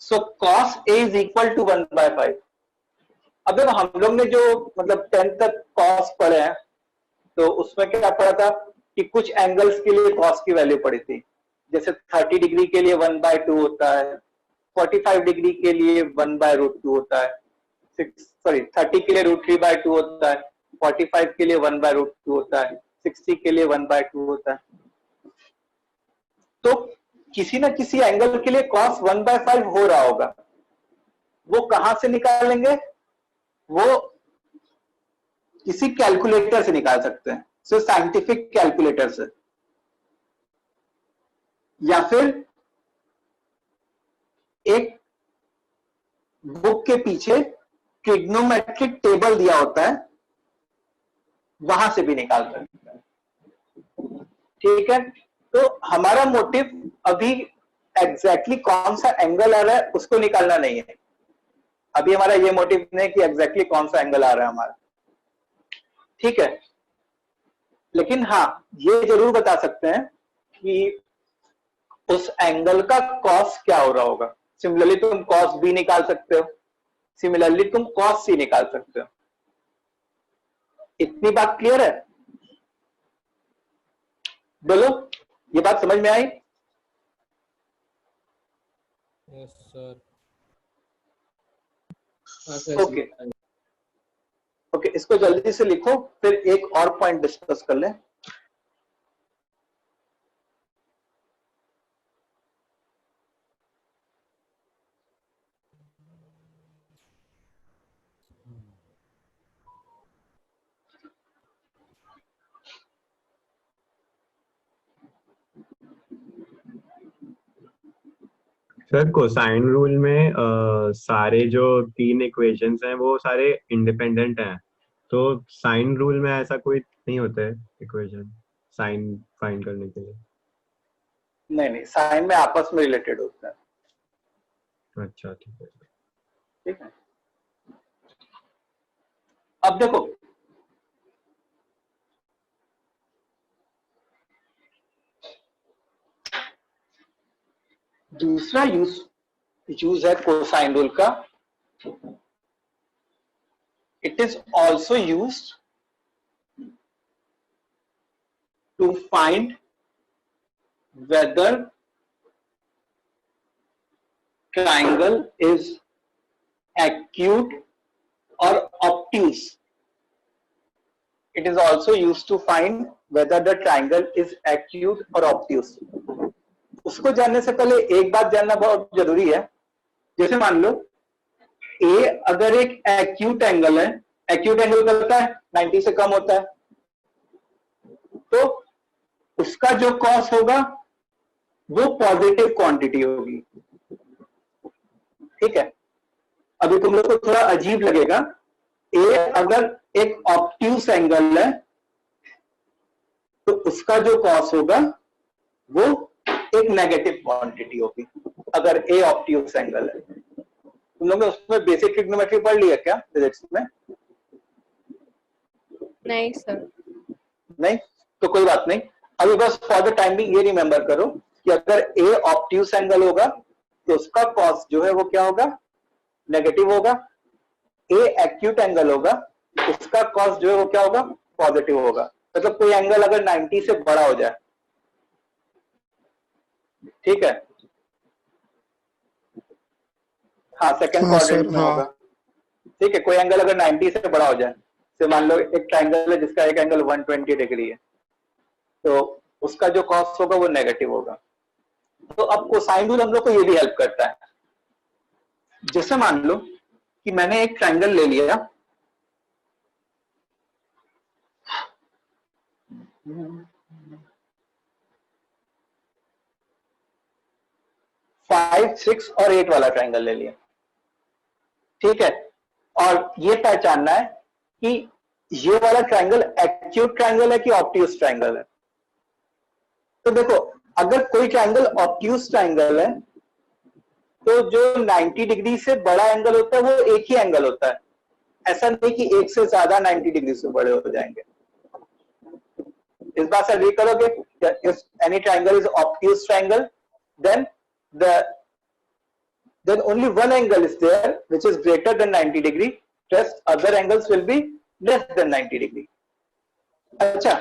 So cos A is equal to 1/5. अब देखो हम लोग ने जो मतलब 10 तक cos पढ़े हैं, तो उसमें क्या पढ़ा था कि कुछ एंगल्स के लिए cos की वैल्यू पड़ी थी। जैसे 30 डिग्री के लिए 1/2 होता है, 45 डिग्री के लिए 1/√2 होता है, 30 के लिए √3/2 होता है, 45 के लिए 1/√2 होता है, 60 के लिए 1/2 होता है। तो किसी ना किसी एंगल के लिए cos 1/5 हो रहा होगा। वो कहां से निकालेंगे, वो किसी कैलकुलेटर से निकाल सकते हैं, साइंटिफिक कैलकुलेटर से, या फिर एक बुक के पीछे ट्रिग्नोमेट्रिक टेबल दिया होता है, वहां से भी निकाल सकते हैं। ठीक है। तो हमारा मोटिव अभी एग्जैक्टली कौन सा एंगल आ रहा है उसको निकालना नहीं है। अभी हमारा ये मोटिव नहीं कि एग्जैक्टली कौन सा एंगल आ रहा है हमारा। ठीक है। लेकिन हाँ ये जरूर बता सकते हैं कि उस एंगल का कॉस क्या हो रहा होगा। सिमिलरली तुम कॉस बी निकाल सकते हो, सिमिलरली तुम कॉस सी निकाल सकते हो। इतनी बात क्लियर है? बोलो, ये बात समझ में आई? Yes sir. ओके ओके, इसको जल्दी से लिखो, फिर एक और पॉइंट डिस्कस कर लें। सर कोसाइन रूल में सारे जो 3 इक्वेशंस हैं वो सारे इंडिपेंडेंट हैं, तो साइन रूल में ऐसा कोई नहीं होता है इक्वेशन साइन फाइंड करने के लिए? नहीं, साइन में आपस में रिलेटेड होता है। अच्छा ठीक है। ठीक है, अब देखो दूसरा यूज है कोसाइन रूल का. It is also used to find whether triangle is acute or obtuse. It is also used to find whether the triangle is acute or obtuse. उसको जानने से पहले एक बात जानना बहुत जरूरी है. जैसे मान लो A अगर एक acute एंगल है, acute एंगल करता है 90 से कम होता है, तो उसका जो कॉस होगा वो पॉजिटिव क्वांटिटी होगी. ठीक है, अभी तुम लोग को थोड़ा अजीब लगेगा. ए अगर एक ऑब्ट्यूस एंगल है तो उसका जो कॉस होगा वो एक नेगेटिव क्वांटिटी होगी. अगर ए ऑब्ट्यूस एंगल है, तुम लोग ने उसमें बेसिक ट्रिग्नोमेट्री पढ़ लिया क्या फिजिक्स में? नहीं सर. नहीं तो कोई बात नहीं. अभी बस फॉर द टाइम बिंग ये रिमेंबर करो कि अगर ए ऑब्ट्यूस एंगल होगा तो उसका कॉस जो है वो क्या होगा? नेगेटिव होगा. ए एक्यूट एंगल होगा, उसका कॉस जो है वो क्या होगा? पॉजिटिव होगा. मतलब कोई एंगल अगर 90 से बड़ा हो जाए, ठीक है, हाँ सेकंड क्वाड्रेंट में होगा. ठीक है, कोई एंगल अगर 90 से बड़ा हो जाए, तो मान लो एक ट्राइंगल है जिसका एक एंगल 120 डिग्री है, तो उसका जो कॉस होगा वो नेगेटिव होगा. तो अब कोसाइन रूल हम लोग को ये भी हेल्प करता है. जैसे मान लो कि मैंने एक ट्रायंगल ले लिया, फाइव 6 और 8 वाला ट्रायंगल ले लिया. ठीक है, और ये पहचानना है कि ये वाला ट्रायंगल एक्यूट ट्रायंगल है कि ऑब्ट्यूस ट्रायंगल है. तो देखो, अगर कोई ट्रायंगल ऑब्ट्यूस ट्रायंगल है तो जो 90 डिग्री से बड़ा एंगल होता है वो एक ही एंगल होता है. ऐसा नहीं कि एक से ज्यादा 90 डिग्री से बड़े हो जाएंगे. इस बात से एग्री करोगे? If any triangle is obtuse triangle, then only one angle is there which is greater than 90 degree. Rest other angles will be less than 90 degree. अच्छा,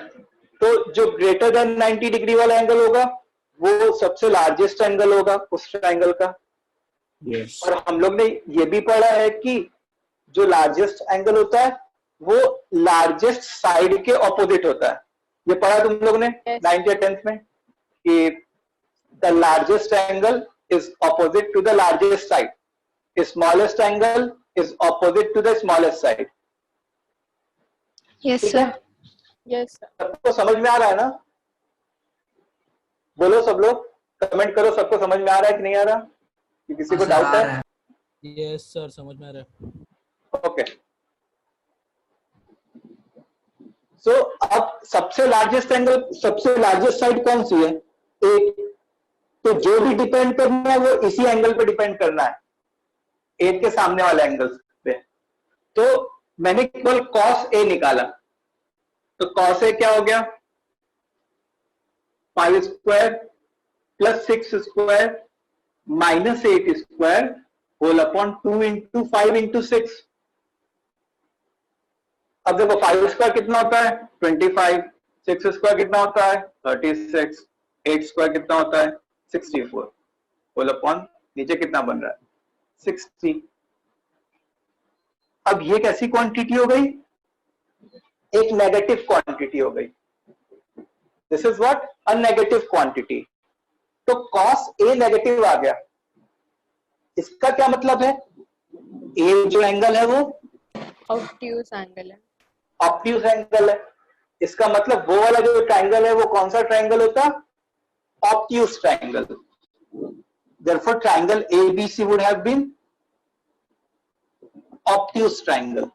तो जो ग्रेटर देन 90 डिग्री वाला एंगल होगा वो सबसे लार्जेस्ट एंगल होगा उस triangle का. yes. और हम लोग ने ये भी पढ़ा है कि जो लार्जेस्ट एंगल होता है वो लार्जेस्ट साइड के ऑपोजिट होता है. ये पढ़ा तुम लोग ने 9th या 10th में कि the largest angle is opposite to the largest side. The smallest angle is opposite to the smallest side. Yes sir. Yes sir. सबको समझ में आ रहा है ना? बोलो सब लोग, कमेंट करो, सबको समझ में आ रहा है कि नहीं आ रहा? कि किसी को डाउट है? यस सर, समझ में आ रहा है. ओके. सो अब सबसे लार्जेस्ट एंगल, सबसे लार्जेस्ट साइड कौन सी है? एक. तो जो भी डिपेंड करना है वो इसी एंगल पे डिपेंड करना है, 8 के सामने वाले एंगल पे. तो मैंने केवल cos A निकाला, तो cos A क्या हो गया? 5 square plus 6 square minus 8 square whole upon 2 into 5 into 6. अब देखो 5 स्क्वायर कितना होता है? 25. 6 स्क्वायर कितना होता है? 36. 8 स्क्वायर कितना होता है? 64. होल अपॉन नीचे कितना बन रहा है? 60. अब ये कैसी क्वांटिटी हो गई? एक नेगेटिव क्वांटिटी हो गई. This is what? A negative quantity. तो cos A नेगेटिव आ गया. इसका क्या मतलब है? A जो एंगल है वो ऑब्ट्यूस एंगल है. ऑब्ट्यूस एंगल है. इसका मतलब वो वाला जो ट्रायंगल है वो कौन सा ट्रायंगल होता? Obtuse triangle. Therefore, triangle ABC would have been obtuse triangle.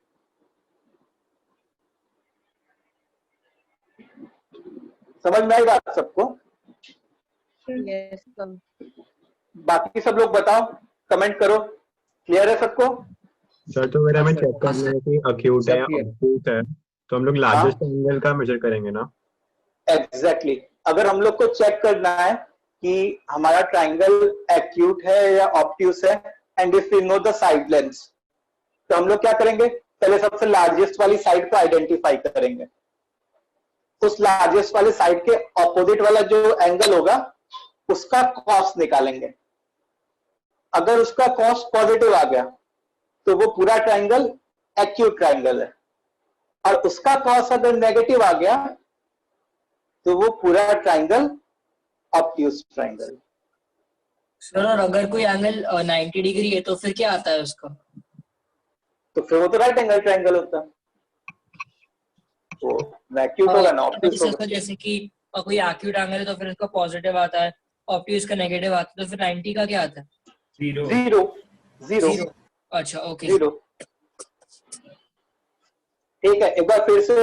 समझ में आई बात सबको? Yes sir. बाकी सब लोग बताओ, कमेंट करो। क्लियर है सबको? सर तो मेरा हमें चेक करना है कि अक्यूट है या ऑब्ट्यूस है, तो हम लोग लार्जेस्ट एंगल का मेजर करेंगे ना? एग्जैक्टली अगर हम लोग को चेक करना है कि हमारा ट्राइंगल एक्यूट है या ऑब्ट्यूस है, and if we know the side lengths, तो हम लोग क्या करेंगे, पहले सबसे लार्जेस्ट वाली साइड को आइडेंटिफाई करेंगे। उस लार्जेस्ट वाली साइड के ऑपोजिट वाला जो एंगल होगा उसका कॉस निकालेंगे। अगर उसका कॉस पॉजिटिव आ गया तो वो पूरा ट्राइंगल एक्यूट ट्राइंगल है, और उसका कॉस अगर नेगेटिव आ गया तो वो पूरा ट्राइंगल ऑब्ट्यूस ट्राइंगल। सर और अगर कोई एंगल 90 डिग्री है तो फिर क्या आता है उसका? तो फिर वो तो राइट एंगल ट्राइंगल होता है, तो एक्यूट होगा ना ऑब्ट्यूस होगा। जैसे कि कोई एक्यूट एंगल है तो फिर उसका पॉजिटिव आता है, ऑब्ट्यूस का नेगेटिव आता है, तो फिर 90 का क्या आता है? जीरो। अच्छा ओके जीरो। ठीक है, एक बार फिर से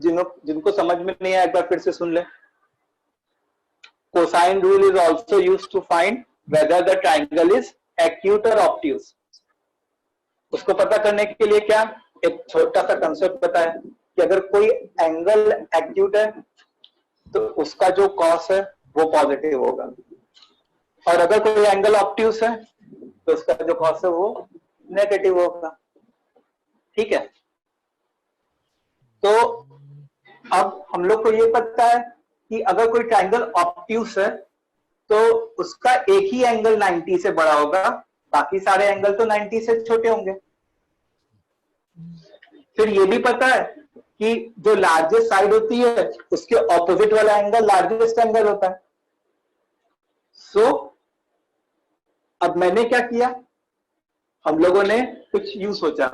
जिनको समझ में नहीं आया एक बार फिर से सुन ले। Cosine rule is also used to find whether the triangle is acute और ऑब्ट्यूस। उसको पता करने के लिए क्या, एक छोटा सा कंसेप्ट पता है कि अगर कोई एंगल एक्यूट है तो उसका जो कॉस है वो पॉजिटिव होगा, और अगर कोई एंगल ऑब्ट्यूस है तो उसका जो कॉस है वो नेगेटिव होगा। ठीक है, तो अब हम लोग को ये पता है कि अगर कोई ट्राइंगल ऑब्ट्यूस है तो उसका एक ही एंगल 90 से बड़ा होगा, बाकी सारे एंगल तो 90 से छोटे होंगे। फिर ये भी पता है कि जो लार्जेस्ट साइड होती है उसके ऑपोजिट वाला एंगल लार्जेस्ट एंगल होता है। सो अब मैंने क्या किया, हम लोगों ने कुछ यूं सोचा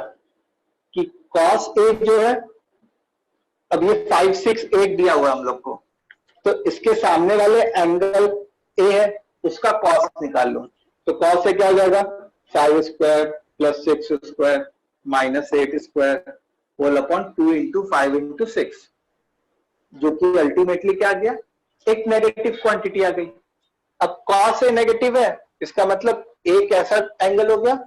कि cos A जो है, अब ये 5, 6, 8 दिया हुआ हम लोग को, तो इसके सामने वाले एंगल A है उसका cos निकाल लो। तो cos से क्या हो जाएगा, 5 square plus 6 square minus 8 square whole upon 2 into 5 into 6, जो कि अल्टीमेटली क्या आ गया, एक नेगेटिव क्वांटिटी आ गई। अब cos A नेगेटिव है, इसका मतलब एक ऐसा एंगल हो गया,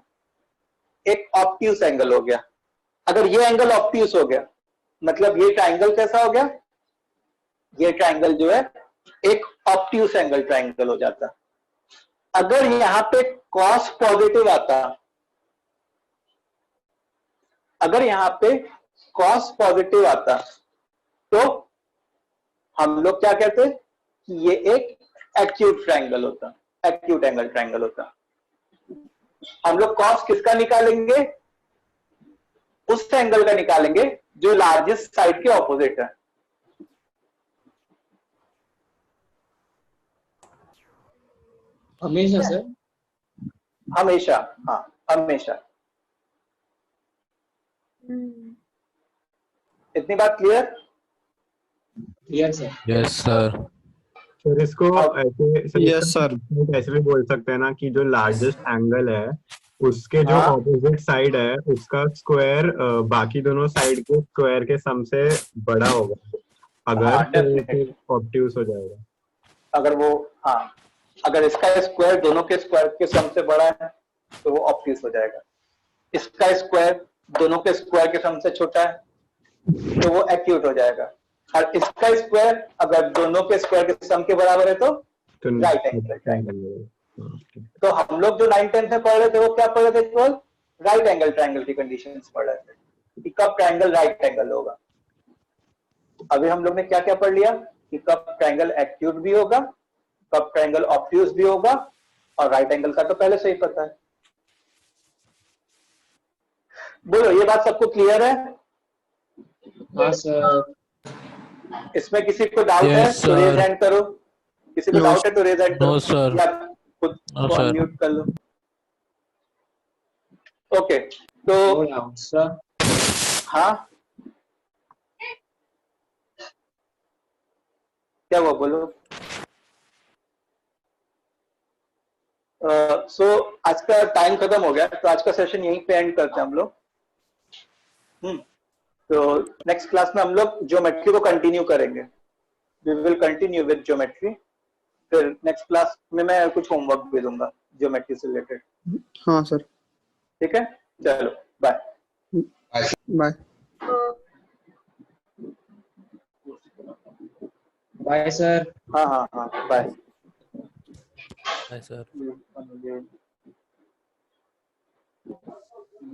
एक ऑब्ट्यूस एंगल हो गया। अगर ये एंगल ऑब्ट्यूस हो गया मतलब ये ट्राइंगल कैसा हो गया, ये ट्राइंगल जो है एक ऑब्ट्यूस एंगल ट्राइंगल हो जाता। अगर यहां पे cos पॉजिटिव आता, अगर यहां पे cos पॉजिटिव आता तो हम लोग क्या कहते, ये एक एक्यूट ट्राइंगल होता, एक्यूट एंगल ट्राइंगल होता। हम लोग cos किसका निकालेंगे, उस एंगल का निकालेंगे जो लार्जेस्ट साइड के ऑपोजिट है। हमेशा सर, हमेशा, हाँ हमेशा। इतनी बात clear? Clear sir. Yes sir. Sir इसको ऐसे यस सर, ऐसे भी बोल सकते हैं ना कि जो लार्जेस्ट एंगल है उसके जो हाँ। ऑपोजिट साइड है उसका स्क्वायर बाकी दोनों साइड के स्क्वायर के सम से बड़ा होगा, अगर हाँ, तो definitely। ऑब्ट्यूस हो जाएगा। अगर वो, हाँ, अगर इसका स्क्वायर दोनों के स्क्वायर के सम से बड़ा है तो वो ऑब्ट्यूस हो जाएगा। इसका स्क्वायर दोनों के स्क्वायर के सम से छोटा है तो वो एक्यूट हो जाएगा, और इसका स्क्वायर अगर दोनों के स्क्वायर के सम के बराबर है तो राइट एंगल ट्राइंगल। तो हम लोग जो 9th 10th में पढ़ रहे थे वो क्या पढ़ रहे थे, केवल राइट एंगल ट्राइंगल की कंडीशंस पढ़ रहे थे कि कब ट्राइंगल राइट एंगल होगा। अभी हम लोग ने क्या क्या पढ़ लिया कि कब ट्राइंगल एक्यूट भी होगा, कब ट्राइंगल ऑब्ट्यूस भी होगा, और राइट एंगल का तो पहले से ही पता है। बोलो, ये बात सबको क्लियर है? हाँ सर। इसमें किसी को डाउट है Yes, तो रेज sir. हैंड करो, किसी को No, डाउट है तो रेज हैंड करो, No, sir. या खुद No, को sir. अनम्यूट कर लो। ओके, तो नो डाउट सर। हाँ क्या हुआ, बोलो। सो आज का टाइम खत्म हो गया, तो आज का सेशन यहीं पे एंड करते हैं हम लोग। तो नेक्स्ट क्लास में हम लोग ज्योमेट्री को कंटिन्यू करेंगे। We will continue with geometry. फिर नेक्स्ट क्लास में मैं कुछ होमवर्क भी दूंगा ज्योमेट्री से रिलेटेड। हाँ सर। ठीक है, चलो बाय। बाय। Bye sir. हाँ हाँ हाँ bye. Bye sir.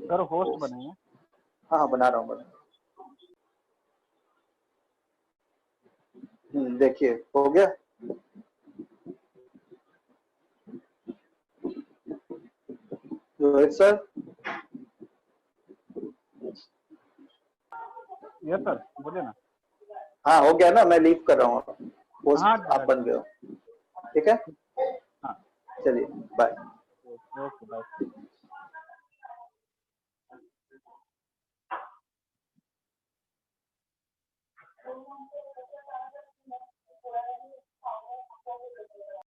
Sir host बने हैं। हाँ हाँ बना रहा हूँ देखिए हो गया। रोहित सर। यस सर बोलिए ना। हाँ हो गया ना, मैं लीव कर रहा हूँ, होस्ट हाँ, आप बन गए हो। ठीक है, हाँ चलिए बाय। Okay bye.